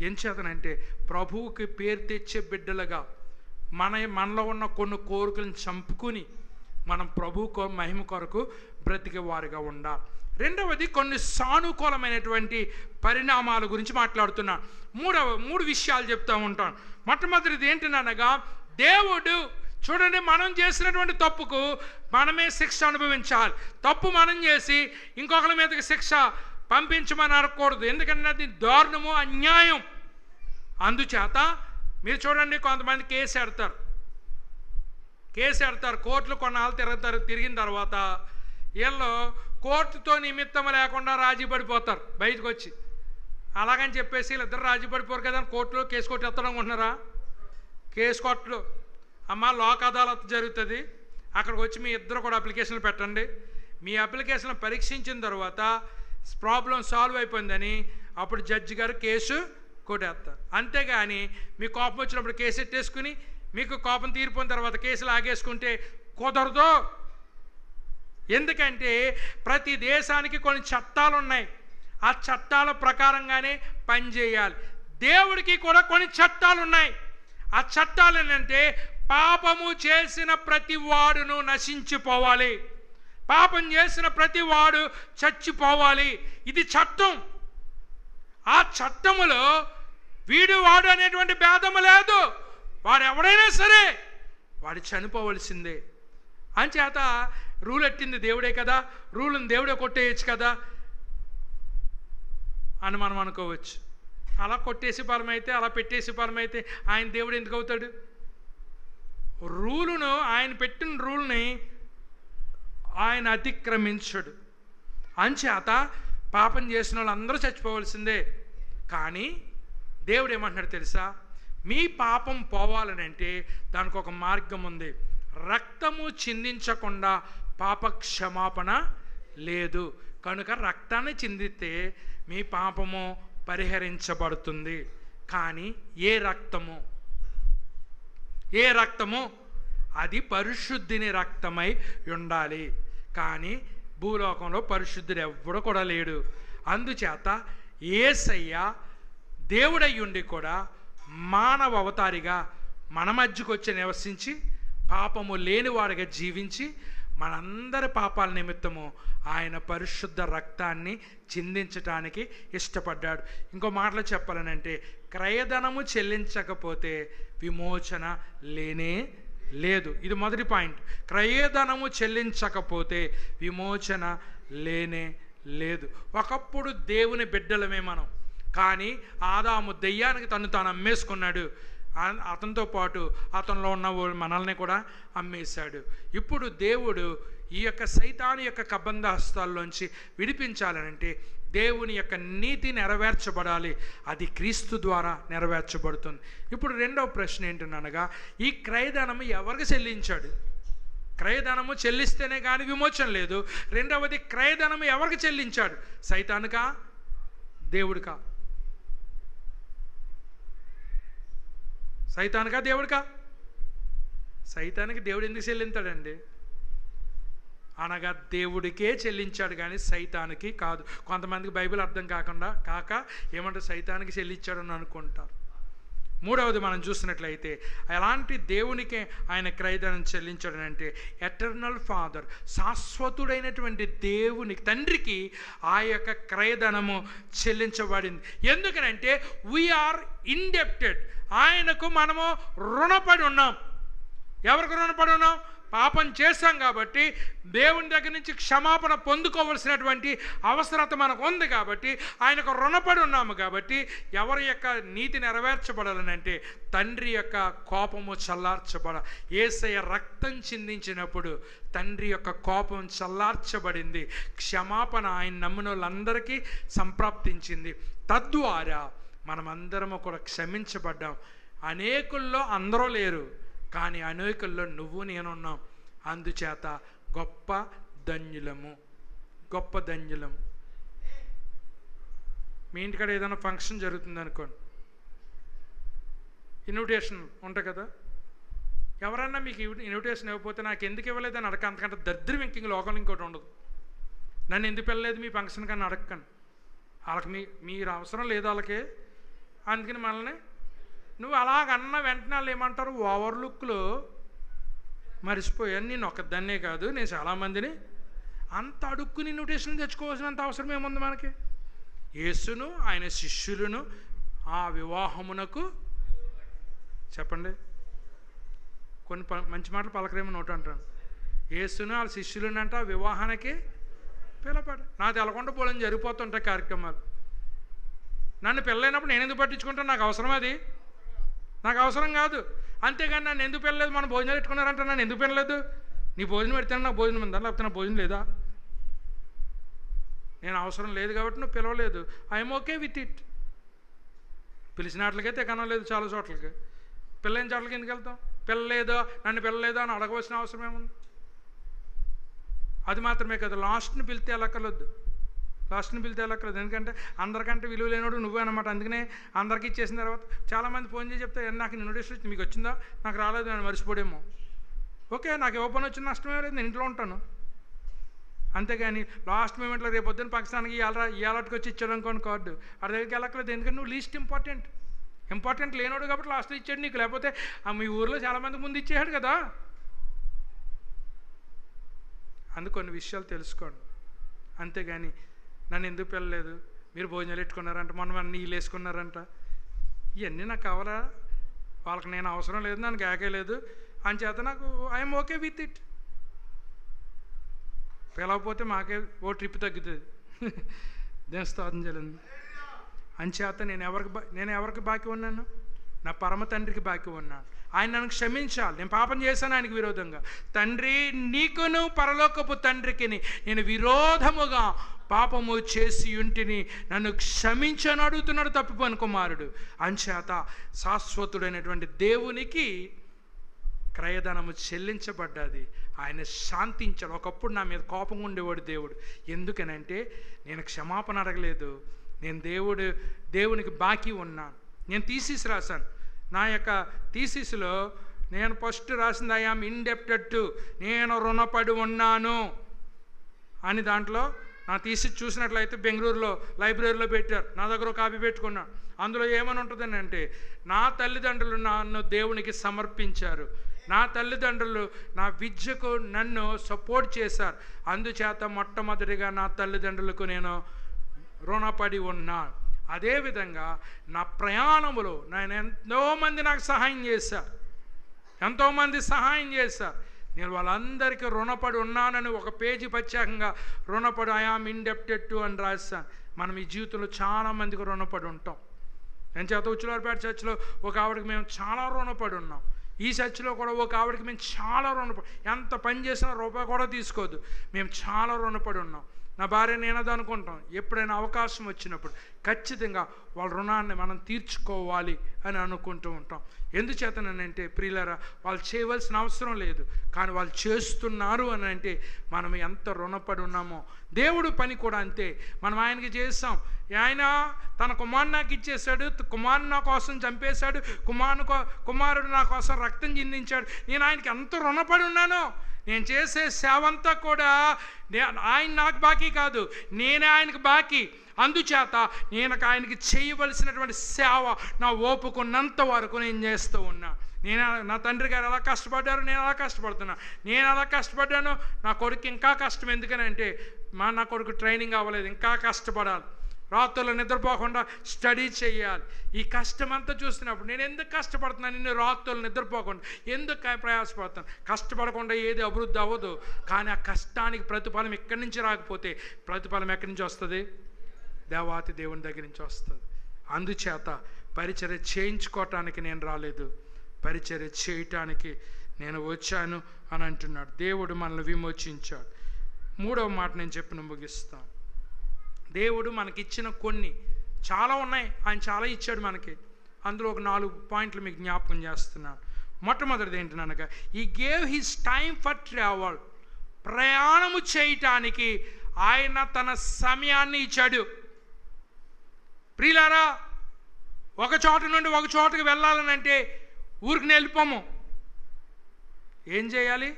ఏం చేతనంటే ప్రభువుకి పేరు తెచ్చే బిడ్డలుగా మనలో ఉన్న కొన్ని కోరికలను చంపుకుని మనం ప్రభు మహిమ కొరకు బ్రతికే వారిగా ఉండాలి. రెండవది కొన్ని సానుకూలమైనటువంటి పరిణామాల గురించి మాట్లాడుతున్నాను. మూడు విషయాలు చెప్తూ ఉంటాను. మొట్టమొదటిది ఏంటనగా, దేవుడు చూడండి, మనం చేసినటువంటి తప్పుకు మనమే శిక్ష అనుభవించాలి. తప్పు మనం చేసి ఇంకొకరి మీదకి శిక్ష పంపించమని అనకూడదు, ఎందుకంటే అది దారుణము, అన్యాయం. అందుచేత మీరు చూడండి, కొంతమంది కేసు ఎడతారు, కోర్టులు కొన్నాళ్ళు తిరిగిన తర్వాత వీళ్ళు కోర్టుతో నిమిత్తం లేకుండా రాజీ పడిపోతారు బయటకు వచ్చి. అలాగని చెప్పేసి వీళ్ళిద్దరు రాజీ పడిపోరు కదా కోర్టులో కేసు కొట్టేస్తాడు అనుకుంటున్నారా? కేసు కొట్టలు అమ్మ, లోక్ అదాలత్ జరుగుతుంది, అక్కడికి వచ్చి మీ ఇద్దరు కూడా అప్లికేషన్లు పెట్టండి. మీ అప్లికేషన్ పరీక్షించిన తర్వాత ప్రాబ్లం సాల్వ్ అయిపోయిందని అప్పుడు జడ్జి గారు కేసు కొట్టేస్తారు. అంతేగాని మీ కోపం వచ్చినప్పుడు కేసు ఎట్టేసుకుని మీకు కోపం తీరిపోయిన తర్వాత కేసులు ఆగేసుకుంటే కుదరదు. ఎందుకంటే ప్రతి దేశానికి కొన్ని చట్టాలు ఉన్నాయి, ఆ చట్టాల ప్రకారంగానే పనిచేయాలి. దేవుడికి కూడా కొన్ని చట్టాలు ఉన్నాయి. ఆ చట్టాలు ఏంటంటే, పాపము చేసిన ప్రతి వాడును నశించిపోవాలి, పాపం చేసిన ప్రతి వాడు చచ్చిపోవాలి. ఇది చట్టం. ఆ చట్టములో వీడు వాడు అనేటువంటి భేదము లేదు. వాడు ఎవడైనా సరే వాడు చనిపోవలసిందే. అంచేత రూల్ ఎట్టింది దేవుడే కదా, రూల్ని దేవుడే కొట్టేయచ్చు కదా అని మనం అనుకోవచ్చు. అలా కొట్టేసి పరమైతే, అలా పెట్టేసి పరమైతే ఆయన దేవుడు ఎందుకు అవుతాడు? రూలును, ఆయన పెట్టిన రూల్ని ఆయన అతిక్రమించడు. అంచేత పాపం చేసిన వాళ్ళందరూ చచ్చిపోవలసిందే. కానీ దేవుడు ఏమంటున్నాడు తెలుసా? మీ పాపం పోవాలనంటే దానికి ఒక మార్గం ఉంది. రక్తము చిందించకుండా పాప క్షమాపణ లేదు. కనుక రక్తాన్ని చిందితే మీ పాపము పరిహరించబడుతుంది. కానీ ఏ రక్తము? అది పరిశుద్ధిని రక్తమై ఉండాలి. కానీ భూలోకంలో పరిశుద్ధుడు ఎవ్వడు కూడా లేడు. అందుచేత యేసయ్య దేవుడయ్యుండి కూడా మానవ అవతారిగా మన మధ్యకు వచ్చి నివసించి పాపము లేనివాడిగా జీవించి మనందరి పాపాల నిమిత్తము ఆయన పరిశుద్ధ రక్తాన్ని చిందించటానికి ఇష్టపడ్డాడు. ఇంకో మాటలో చెప్పాలనంటే, క్రయధనము చెల్లించకపోతే విమోచన లేనే లేదు. ఇది మొదటి పాయింట్. క్రయధనము చెల్లించకపోతే విమోచన లేనే లేదు. ఒకప్పుడు దేవుని బిడ్డలమే మనం, కానీ ఆదాము దెయ్యానికి తాను అమ్మేసుకున్నాడు. అతనితో పాటు అతనిలో ఉన్న మనల్ని కూడా అమ్మేశాడు. ఇప్పుడు దేవుడు ఈ యొక్క సైతాను యొక్క కబంధ హస్తాల్లోంచి విడిపించాలనంటే దేవుని యొక్క నీతి నెరవేర్చబడాలి. అది క్రీస్తు ద్వారా నెరవేర్చబడుతుంది. ఇప్పుడు రెండవ ప్రశ్న ఏంటనగా, ఈ క్రయధనము ఎవరికి చెల్లించాడు? క్రయధనము చెల్లిస్తేనే కానీ విమోచన లేదు. రెండవది, క్రయధనము ఎవరికి చెల్లించాడు? సైతానుకా, దేవుడికా? సైతానుకా, దేవుడికా? సైతానికి దేవుడు ఎందుకు చెల్లించాడండి? అనగా దేవుడికే చెల్లించాడు కానీ సైతానికి కాదు. కొంతమందికి బైబిల్ అర్థం కాక ఏమంటే సైతానికి చెల్లించాడని అనుకుంటారు. మూడవది మనం చూసినట్లయితే, అలాంటి దేవునికే ఆయన క్రయధనం చెల్లించాడనంటే, ఎటర్నల్ ఫాదర్, శాశ్వతుడైనటువంటి దేవుని తండ్రికి ఆ యొక్క క్రయధనము చెల్లించబడింది. ఎందుకనంటే వీఆర్ ఇండెప్టెడ్. ఆయనకు మనము రుణపడి ఉన్నాం. ఎవరికి రుణపడి ఉన్నాం? పాపం చేశాం కాబట్టి దేవుని దగ్గర నుంచి క్షమాపణ పొందుకోవలసినటువంటి అవసరత మనకు ఉంది కాబట్టి ఆయనకు రుణపడి ఉన్నాము. కాబట్టి ఎవరి యొక్క నీతి నెరవేర్చబడాలనంటే తండ్రి యొక్క కోపము చల్లార్చబడ, యేసయ్య రక్తం చిందించినప్పుడు తండ్రి యొక్క కోపం చల్లార్చబడింది. క్షమాపణ ఆయన నమ్మిన వాళ్ళందరికీ సంప్రాప్తించింది. తద్వారా మనమందరము కూడా క్షమించబడ్డాం. అనేకుల్లో అందరూ లేరు, కానీ అనేకుల్లో నువ్వు నేనున్నాం. అందుచేత గొప్ప ధన్యులము. మీ ఇంటికాడ ఏదైనా ఫంక్షన్ జరుగుతుంది అనుకోండి, ఇన్విటేషన్ ఉంటాయి కదా. ఎవరన్నా మీకు ఇన్విటేషన్ ఇవ్వకపోతే నాకు ఎందుకు ఇవ్వలేదని అడగ. అంతకంటే దరిద్రం ఇంక లోకంలో ఇంకోటి ఉండదు. నన్ను ఎందుకు వెళ్ళలేదు మీ ఫంక్షన్ కానీ అడగకండి. వాళ్ళకి మీరు అవసరం లేదు వాళ్ళకి. అందుకని మనల్ని నువ్వు అలాగన్న వెంటనే వాళ్ళు ఏమంటారు, ఓవర్లుక్లో మర్చిపోయాను. నేను ఒక్కదాన్నే కాదు, నేను చాలామందిని అంత అడుక్కుని ఇన్విటేషన్ తెచ్చుకోవాల్సినంత అవసరం ఏముంది మనకి? యేసును ఆయన శిష్యులను ఆ వివాహమునకు చెప్పండి, కొన్ని మంచి మాటలు పలకరేమో నోట అంటాను. యేసును వాళ్ళ శిష్యులను అంట వివాహానికి పిలపడు. నాకు తెలకుండా పోలని జరిగిపోతుంటాయి కార్యక్రమాలు. నన్ను పెళ్ళైనప్పుడు నేను ఎందుకు పట్టించుకుంటాను? నాకు అవసరం, అది నాకు అవసరం కాదు. అంతేగాని నన్ను ఎందుకు పెళ్ళలేదు, మన భోజనాలు పెట్టుకున్నారంటే నన్ను ఎందుకు పెళ్ళలేదు? నీ భోజనం పెడితే నాకు భోజనం ఉందా, లేకపోతే నా భోజనం లేదా? నేను అవసరం లేదు కాబట్టి నువ్వు పిలవలేదు. I'm okay with it. పిలిచిన వాటికైతే కనలేదు, చాలా చోట్లకి. పిల్లైన చోట్లకి ఎందుకు వెళ్తాం? పిల్లలేదో, నన్ను పిల్లలేదో అని అడగవలసిన అవసరం ఏముంది? అది మాత్రమే కదా, లాస్ట్ని పిలితే వెళ్ళక్కర్లేదు. లాస్ట్ని పిలితే వెళ్ళక్కర్లేదు. ఎందుకంటే అందరికంటే విలువ లేనోడు నువ్వే అనమాట. అందుకనే అందరికీ ఇచ్చేసిన తర్వాత చాలామంది ఫోన్ చేసి చెప్తే, నాకు ఇన్విటేషన్ వచ్చి మీకు వచ్చిందా, నాకు రాలేదు, నేను మర్చిపోడేమో. ఓకే, నాకు ఇవ్వ పని వచ్చిన నష్టమే లేదు, నేను ఇంట్లో ఉంటాను. అంతేగాని లాస్ట్ మూమెంట్లో రేపు పొద్దున్న పాకిస్తాన్కి ఇవాళకి వచ్చి ఇచ్చాడు అనుకోండి కార్డు, ఆ దగ్గరికి వెళ్ళక్కర్లేదు. ఎందుకంటే నువ్వు లీస్ట్ ఇంపార్టెంట్ లేనోడు కాబట్టి లాస్ట్లో ఇచ్చాడు నీకు. లేకపోతే మీ ఊర్లో చాలామంది ముందు ఇచ్చేసాడు కదా. అందుకు కొన్ని విషయాలు తెలుసుకోండి. అంతేగాని నన్ను ఎందుకు పిల్లలేదు, మీరు భోజనాలు పెట్టుకున్నారంట, మొన్న నీళ్ళు వేసుకున్నారంట, ఇవన్నీ నాకు కావాలా? వాళ్ళకి నేను అవసరం లేదు, నన్ను కేకేలేదు అని చేత నాకు ఐఎమ్ ఓకే విత్ ఇట్. పిలవకపోతే మాకే ఓ ట్రిప్ తగ్గుతుంది. దేని స్తోత్రం చెల్లింది. అంచేత నేను ఎవరికి బాకీ ఉన్నాను? నా పరమ తండ్రికి బాకీ ఉన్నాను. ఆయన నన్ను క్షమించాలి. నేను పాపం చేశాను ఆయనకు విరోధంగా. తండ్రి, నీకును పరలోకపు తండ్రికి నేను విరోధముగా పాపము చేసి ఉంటిని, నన్ను క్షమించని అడుగుతున్నాడు తప్పిపోయిన కుమారుడు. అంచేత శాశ్వతుడైనటువంటి దేవునికి క్రయధనము చెల్లించబడ్డది. ఆయన శాంతించాడు. ఒకప్పుడు నా మీద కోపంగా ఉండేవాడు దేవుడు. ఎందుకనంటే నేను క్షమాపణ అడగలేదు, నేను దేవునికి బాకీ ఉన్నాను. నేను థీసిస్ రాశాను. నా యొక్క థీసిస్లో నేను ఫస్ట్ రాసింది ఐ యామ్ ఇండెప్టెడ్ టు, నేను రుణపడి ఉన్నాను అని. దాంట్లో నా థీసిస్ చూసినట్లయితే బెంగళూరులో లైబ్రరీలో పెట్టారు, నా దగ్గర ఒక కాపీ పెట్టుకున్నాను. అందులో ఏమని ఉంటుందని అంటే, నా తల్లిదండ్రులు నన్ను దేవునికి సమర్పించారు, నా తల్లిదండ్రులు నా విద్యకు నన్ను సపోర్ట్ చేశారు, అందుచేత మొట్టమొదటిగా నా తల్లిదండ్రులకు నేను రుణపడి ఉన్నాను. అదేవిధంగా నా ప్రయాణములో ఎంతోమంది నాకు సహాయం చేశారు, ఎంతోమంది సహాయం చేశారు. నేను వాళ్ళందరికీ రుణపడి ఉన్నానని ఒక పేజీ ప్రత్యేకంగా రుణపడి ఐ యామ్ ఇండెప్టెడ్ టు అని రాశాను. మనం ఈ జీవితంలో చాలామందికి రుణపడి ఉంటాం. నేను చేత ఉచ్చులారిపేట చర్చిలో ఒక ఆవిడకి మేము చాలా రుణపడి ఉన్నాం. ఈ చర్చిలో కూడా ఒక ఆవిడకి మేము చాలా రుణపడి, ఎంత పని చేసినా రూపాయి కూడా తీసుకోదు, మేము చాలా రుణపడి ఉన్నాం. నా భార్య నేనది అనుకుంటాం, ఎప్పుడైనా అవకాశం వచ్చినప్పుడు ఖచ్చితంగా వాళ్ళ రుణాన్ని మనం తీర్చుకోవాలి అని అనుకుంటూ ఉంటాం. ఎందుచేతనంటే ప్రియులారా, వాళ్ళు చేయవలసిన అవసరం లేదు, కానీ వాళ్ళు చేస్తున్నారు అని అంటే మనం ఎంత రుణపడి ఉన్నామో. దేవుడు పని కూడా అంతే. మనం ఆయనకి చేస్తాం. ఆయన తన కుమారుడు నాకు ఇచ్చేశాడు, కుమారుడు నా కోసం చంపేశాడు, కుమారుడు నా కోసం రక్తం చిందించాడు. నేను ఆయనకి ఎంత రుణపడి ఉన్నానో. నేను చేసే సేవ అంతా కూడా ఆయన నాకు బాకీ కాదు, నేనే ఆయనకు బాకీ. అందుచేత నేను ఆయనకి చేయవలసినటువంటి సేవ నా ఓపుకున్నంత వరకు నేను చేస్తూ ఉన్నా. నా తండ్రి గారు ఎలా కష్టపడ్డారు, నేను అలా కష్టపడుతున్నా. నేను అలా కష్టపడ్డాను, నా కొడుకు ఇంకా కష్టం. ఎందుకనంటే నా కొడుకు ట్రైనింగ్ అవ్వలేదు, ఇంకా కష్టపడాలి, రాత్రులు నిద్రపోకుండా స్టడీ చేయాలి. ఈ కష్టం అంతా చూస్తున్నప్పుడు నేను ఎందుకు కష్టపడుతున్నాను, నిన్ను రాత్రులు నిద్రపోకుండా ఎందుకు ప్రయాసపడుతాను? కష్టపడకుండా ఏది అభివృద్ధి అవ్వదు. కానీ ఆ కష్టానికి ప్రతిఫలం ఎక్కడి నుంచి రాకపోతే ప్రతిఫలం ఎక్కడి నుంచి వస్తుంది? దేవాతి దేవుని దగ్గర నుంచి వస్తుంది. అందుచేత పరిచర్య చేయించుకోవటానికి నేను రాలేదు, పరిచర్య చేయటానికి నేను వచ్చాను అని అంటున్నాడు. దేవుడు మనల్ని విమోచించాడు. మూడవ మాట నేను చెప్పిన ముగిస్తాను. దేవుడు మనకిచ్చిన కొన్ని చాలా ఉన్నాయి, ఆయన చాలా ఇచ్చాడు మనకి. అందులో ఒక 4 పాయింట్లు మీకు జ్ఞాపకం చేస్తున్నాను. మొట్టమొదటిది ఏంటనగా, ఈ gave his time for travel. ప్రయాణము చేయటానికి ఆయన తన సమయాన్ని ఇచ్చాడు. ప్రియులారా, ఒక చోట నుండి ఒక చోటకి వెళ్ళాలనంటే ఊరికి వెళ్ళిపోము. ఏం చేయాలి?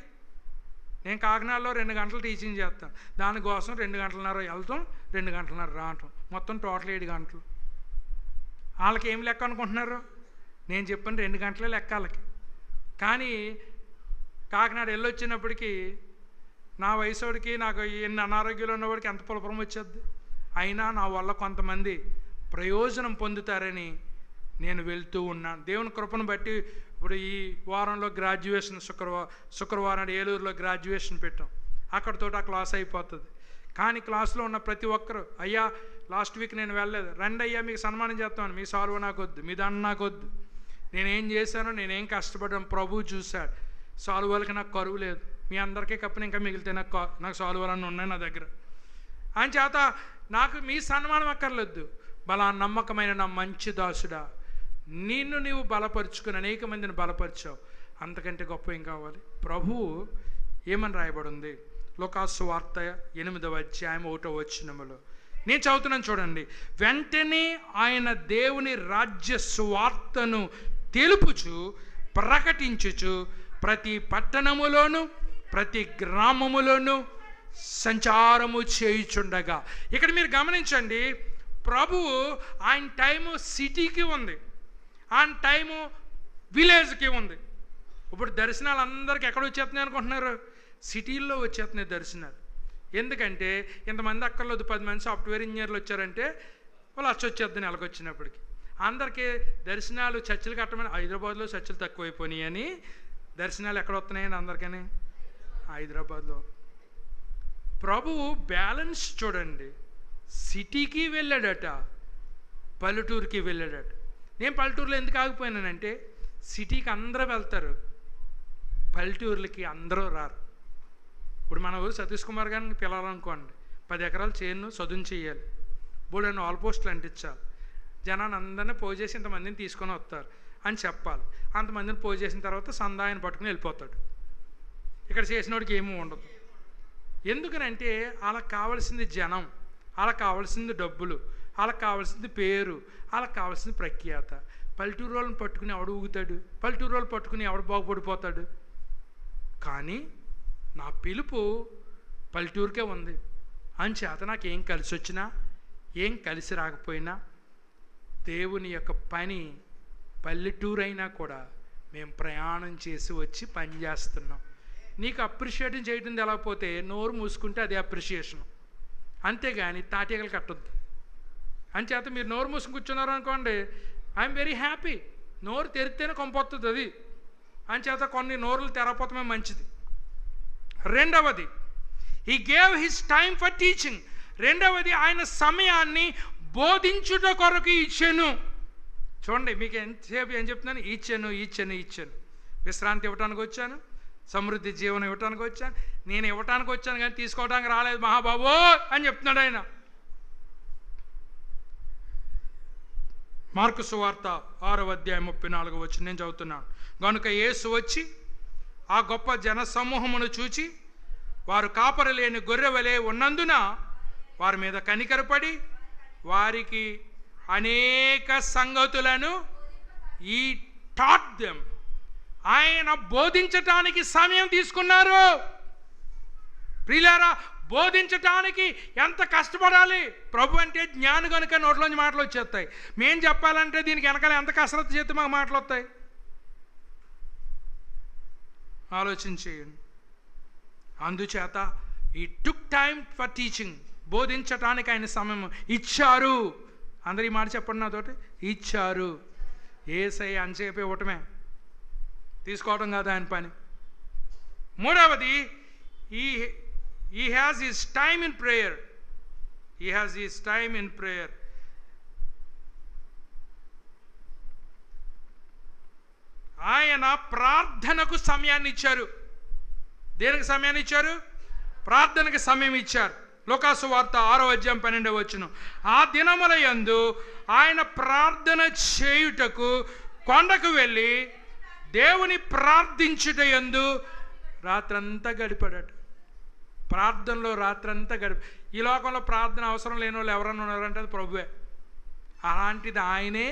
నేను కాకినాడలో 2 గంటలు టీచింగ్ చేస్తాను, దానికోసం 2 గంటలన్నర వెళ్తాం, 2 గంటలన్నర రావటం, మొత్తం టోటల్ 7 గంటలు. వాళ్ళకి ఏం లెక్క అనుకుంటున్నారు? నేను చెప్పిన 2 గంటలే లెక్క వాళ్ళకి. కానీ కాకినాడ వెళ్ళొచ్చినప్పటికీ నా వయసుడికి నాకు ఎన్ని అనారోగ్యాలు ఉన్నవాడికి ఎంత పులపురం వచ్చేది. అయినా నా వల్ల కొంతమంది ప్రయోజనం పొందుతారని నేను వెళ్తూ ఉన్నాను. దేవుని కృపను బట్టి ఇప్పుడు ఈ వారంలో గ్రాడ్యుయేషన్ శుక్రవారం ఏలూరులో గ్రాడ్యుయేషన్ పెట్టాం. అక్కడితో ఆ క్లాస్ అయిపోతుంది. కానీ క్లాస్లో ఉన్న ప్రతి ఒక్కరు, అయ్యా లాస్ట్ వీక్ నేను వెళ్ళలేదు, రండి అయ్యా మీకు సన్మానం చేస్తాను, మీ సాల్వ నాకు వద్దు, మీ దాన్ని నాకు వద్దు, నేనేం చేశానో నేనేం కష్టపడ్డాను ప్రభువు చూశాడు. సాల్వలకి నాకు కరువు లేదు, మీ అందరికీ కప్పిన ఇంకా మిగిలితే నాకు సాల్వలన్నీ ఉన్నాయి నా దగ్గర. అని చేత నాకు మీ సన్మానం అక్కర్లేదు. బలా నమ్మకమైన నా మంచి దాసుడా, నిన్ను నీవు బలపరుచుకుని అనేక మందిని బలపరిచావు, అంతకంటే గొప్ప ఏం కావాలి? ప్రభువు ఏమని రాయబడి ఉంది? లూకాసు వార్త 8వ అధ్యాయం 1వ వచనములో నేను చదువుతున్నాను చూడండి. వెంటనే ఆయన దేవుని రాజ్య సువార్తను తెలుపుచు ప్రకటించుచు ప్రతి పట్టణములోను ప్రతి గ్రామములోను సంచారము చేయుచుండగా. ఇక్కడ మీరు గమనించండి, ప్రభువు ఆయన టైము సిటీకి ఉంది, ఆయన టైము విలేజ్కి ఉంది. ఇప్పుడు దర్శనాలు అందరికీ ఎక్కడ వచ్చేస్తున్నాయి అనుకుంటున్నారు? సిటీల్లో వచ్చేస్తున్నాయి దర్శనాలు. ఎందుకంటే ఇంతమంది అక్కర్లేదు, 10 మంది సాఫ్ట్వేర్ ఇంజనీర్లు వచ్చారంటే వాళ్ళు వచ్చేద్దాం నెలకు వచ్చినప్పటికి. అందరికీ దర్శనాలు చర్చలు కట్టమని, హైదరాబాద్లో చర్చలు తక్కువైపోయినాయి అని దర్శనాలు ఎక్కడ వస్తున్నాయని అందరికీ హైదరాబాద్లో. ప్రభువు బ్యాలెన్స్ చూడండి, సిటీకి వెళ్ళాడట, పల్లెటూరుకి వెళ్ళాడట. నేను పల్లెటూరులో ఎందుకు ఆగిపోయినానంటే, సిటీకి అందరూ వెళ్తారు, పల్లెటూరులకి అందరూ రారు. ఇప్పుడు మన ఊరు సతీష్ కుమార్ గారిని పిలవాలనుకోండి, 10 ఎకరాలు చేను చదువు చేయాలి, బోర్డు ఆల్ పోస్టులు అంటించాలి, జనాన్ని అందరినీ పోగు చేసి ఇంతమందిని తీసుకొని వస్తారు అని చెప్పాలి. అంతమందిని పోగు చేసిన తర్వాత సందాయన పట్టుకుని వెళ్ళిపోతాడు. ఇక్కడ చేసినోడికి ఏమీ ఉండదు. ఎందుకనంటే వాళ్ళకి కావాల్సింది జనం, వాళ్ళకి కావాల్సింది డబ్బులు, వాళ్ళకి కావాల్సింది పేరు, వాళ్ళకి కావాల్సింది ప్రఖ్యాత. పల్లెటూరు వాళ్ళని పట్టుకుని ఎవడు ఊగుతాడు? పల్లెటూరు వాళ్ళు పట్టుకుని ఎవడు బాగుపడిపోతాడు? కానీ నా పిలుపు పల్లెటూరుకే ఉంది. అంచేత నాకు ఏం కలిసి వచ్చినా ఏం కలిసి రాకపోయినా దేవుని యొక్క పని పల్లెటూరు అయినా కూడా మేము ప్రయాణం చేసి వచ్చి పని చేస్తున్నాం. నీకు అప్రిషియేషన్ చేయడం తెలకపోతే నోరు మూసుకుంటే అది అప్రిషియేషన్, అంతేగాని తాటీగలు కట్టొద్దు. అంచేత మీరు నోరు మూసుకుని కూర్చున్నారు అనుకోండి, ఐఎమ్ వెరీ హ్యాపీ. నోరు తెరిస్తేనే కొంపొస్తుంది అది. అంచేత కొన్ని నోరులు తెరపోతమే మంచిది. రెండవది, he gave his time for teaching. రెండవది, ఆయన సమయాన్ని బోధించుట కొరకు ఇచ్చాను. చూడండి, మీకు ఎంతసేపు ఏం చెప్తున్నాను? ఇచ్చాను. విశ్రాంతి ఇవ్వటానికి వచ్చాను, సమృద్ధి జీవనం ఇవ్వటానికి వచ్చాను. నేను ఇవ్వటానికి వచ్చాను కానీ తీసుకోవడానికి రాలేదు మహాబాబో అని చెప్తున్నాడు ఆయన. మార్కు సువార్త 6వ అధ్యాయం 34వ వచనం నేను చదువుతున్నాను. గనుక యేసు వచ్చి ఆ గొప్ప జన సమూహమును చూచి వారు కాపరి లేని గొర్రె వలె ఉన్నందున వారి మీద కనికరపడి వారికి అనేక సంగతులను ఈ టాట్ దెమ్. ఆయన బోధించటానికి సమయం తీసుకున్నారు. ప్రియులారా, బోధించటానికి ఎంత కష్టపడాలి? ప్రభు అంటే జ్ఞాని కనుక నోట్లోంచి మాటలు వచ్చేస్తాయి. మేం చెప్పాలంటే దీనికి వెనకాల ఎంత కసరత్తు చేస్తే మాకు మాటలు వస్తాయి? ఆలోచించేయండి. అందుచేత ఈ టుక్ టైమ్ ఫర్ టీచింగ్, బోధించటానికి ఆయన సమయం ఇచ్చారు. అందరు ఈ మాట చెప్పండి నాతోటి, ఇచ్చారు. యేసయ్య అంచేపే ఇవ్వటమే, తీసుకోవడం కాదు ఆయన పని. మూడవది, he has his time in prayer. He has his time in prayer. ఆయన ప్రార్థనకు సమయాన్ని ఇచ్చారు. దేనికి సమయాన్ని ఇచ్చారు? ప్రార్థనకు సమయం ఇచ్చారు. లూకాసు వార్త 6వ అధ్యాయం 12వ వచనం. ఆ దినముల యందు ఆయన ప్రార్థన చేయుటకు కొండకు వెళ్ళి దేవుని ప్రార్థించుట యందు రాత్రంతా గడిపాడట. ప్రార్థనలో రాత్రంతా ఈ లోకంలో ప్రార్థన అవసరం లేని వాళ్ళు ఎవరన్నా ఉన్నారంటే అది ప్రభువే. అలాంటిది ఆయనే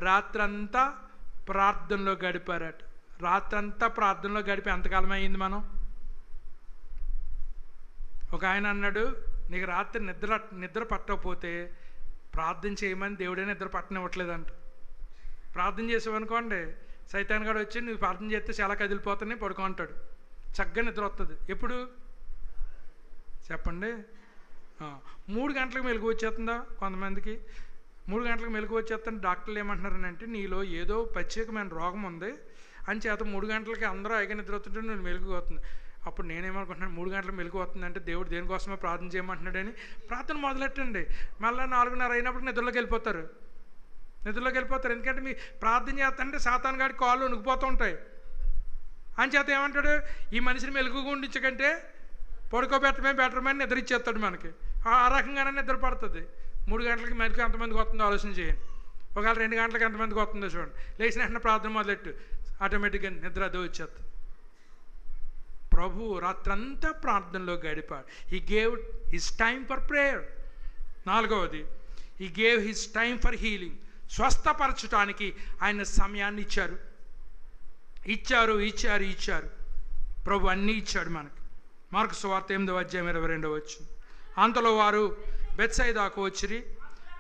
రాత్రంతా ప్రార్థనలో గడిపారట. రాత్రంతా ప్రార్థనలో గడిపి ఎంతకాలం అయింది మనం? ఒక ఆయన అన్నాడు, నీకు రాత్రి నిద్ర పట్టకపోతే ప్రార్థన చేయమని దేవుడే నిద్ర పట్టనివ్వట్లేదంట. ప్రార్థన చేసావనుకోండి, సైతాన్ గారు వచ్చి నువ్వు ప్రార్థన చేస్తే చాలా కదిలిపోతానే పడుకో అంటాడు. చక్కగా నిద్ర వస్తుంది. ఎప్పుడు? చెప్పండి. 3 గంటలకు మెలుకు వచ్చేస్తుందా కొంతమందికి? 3 గంటలకు మెలుకు వచ్చేస్తుంటే డాక్టర్లు ఏమంటున్నారనంటే, నీలో ఏదో ప్రత్యేకమైన రోగం ఉంది అని చేత 3 గంటలకి అందరూ ఐగా నిద్రవుతుంటే నువ్వు మెలుగు వస్తుంది. అప్పుడు నేనేమనుకుంటున్నాను, 3 గంటలకు మెలుగు వస్తుందంటే దేవుడు దేనికోసమే ప్రార్థన చేయమంటున్నాడని ప్రార్థన మొదలెట్టండి. మళ్ళీ 4:30 అయినప్పుడు నిద్రలోకి వెళ్ళిపోతారు. ఎందుకంటే మీ ప్రార్థన చేస్తుంటే సాతాను గాడి కాళ్ళు వణుకుపోతూ ఉంటాయి. అని చేత ఏమంటాడు, ఈ మనిషిని మెలుగుగా ఉండించకంటే పడుకోబెట్టమే బెటర్మని నిద్ర ఇచ్చేస్తాడు మనకి. ఆ రకంగానే నిద్ర పడుతుంది. 3 గంటలకి మెలకు ఎంతమందికి వస్తుందో ఆలోచన చేయండి. ఒకవేళ 2 గంటలకు ఎంతమందికి వస్తుందో చూడండి. లేచిన వెంటనే ప్రార్థన మొదలెట్టు, ఆటోమేటిక్గా నిద్ర అదో వచ్చేస్తుంది. ప్రభు రాత్రంతా ప్రార్థనలో గడిపాడు. He gave his time for prayer. 4వది, he gave his time for healing. స్వస్థపరచడానికి ఆయన సమయాన్ని ఇచ్చారు. ప్రభు అన్నీ ఇచ్చాడు మనకి. మార్కు సువార్త 8:22. అంతలో వారు బెత్సైదాకు వచ్చిరి.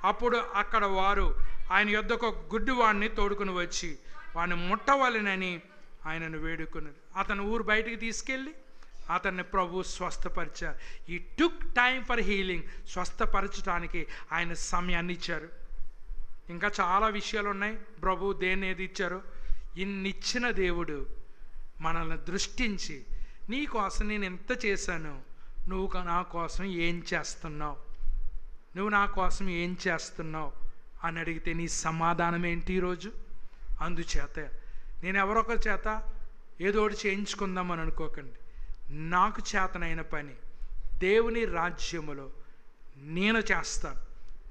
అప్పుడు అక్కడ వారు ఆయన యొద్దకు ఒక గుడ్డివాడిని తోడుకుని వచ్చి వాడిని ముట్టవలెనని ఆయనను వేడుకున్నారు. అతను ఊరు బయటికి తీసుకెళ్ళి అతన్ని ప్రభు స్వస్థపరిచారు. ఈ టుక్ టైం ఫర్ హీలింగ్. స్వస్థపరచడానికి ఆయన సమయాన్ని ఇచ్చారు. ఇంకా చాలా విషయాలు ఉన్నాయి. ప్రభు దేన్ని ఇచ్చారో ఇన్నిచ్చిన దేవుడు మనల్ని దృష్టించి, నీ కోసం నేను ఎంత చేశాను, నువ్వు నా కోసం ఏం చేస్తున్నావు అని అడిగితే నీ సమాధానం ఏంటి ఈరోజు? అందుచేత నేను ఎవరొకరి చేత ఏదో ఒకటి చేయించుకుందామని అనుకోకండి. నాకు చేతనైన పని దేవుని రాజ్యములో నేను చేస్తాను.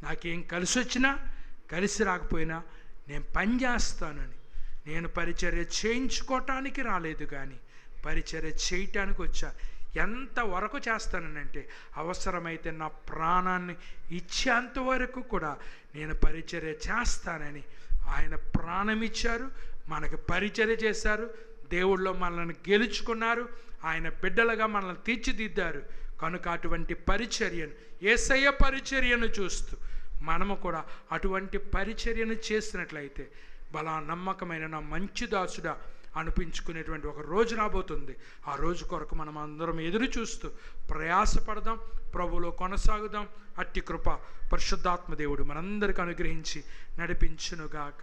నాకేం కలిసి వచ్చినా కలిసి రాకపోయినా నేను పని చేస్తానని. నేను పరిచర్య చేయించుకోవటానికి రాలేదు, కానీ పరిచర్య చేయటానికి వచ్చా. ఎంతవరకు చేస్తానంటే అవసరమైతే నా ప్రాణాన్ని ఇచ్చేంతవరకు కూడా నేను పరిచర్య చేస్తానని ఆయన ప్రాణం ఇచ్చారు, మనకు పరిచర్య చేశారు. దేవుళ్ళో మనల్ని గెలుచుకున్నారు, ఆయన బిడ్డలుగా మనల్ని తీర్చిదిద్దారు. కనుక అటువంటి పరిచర్యను, యేసయ్య పరిచర్యను చూస్తూ మనము కూడా అటువంటి పరిచర్యను చేసినట్లయితే బలా నమ్మకమైన నా మంచి దాసుడా అనిపించుకునేటువంటి ఒక రోజు రాబోతుంది. ఆ రోజు కొరకు మనం అందరం ఎదురు చూస్తూ ప్రయాసపడదాం, ప్రభువులో కొనసాగుదాం. అట్టి కృప పరిశుద్ధాత్మ దేవుడు మనందరికీ అనుగ్రహించి నడిపించునుగాక.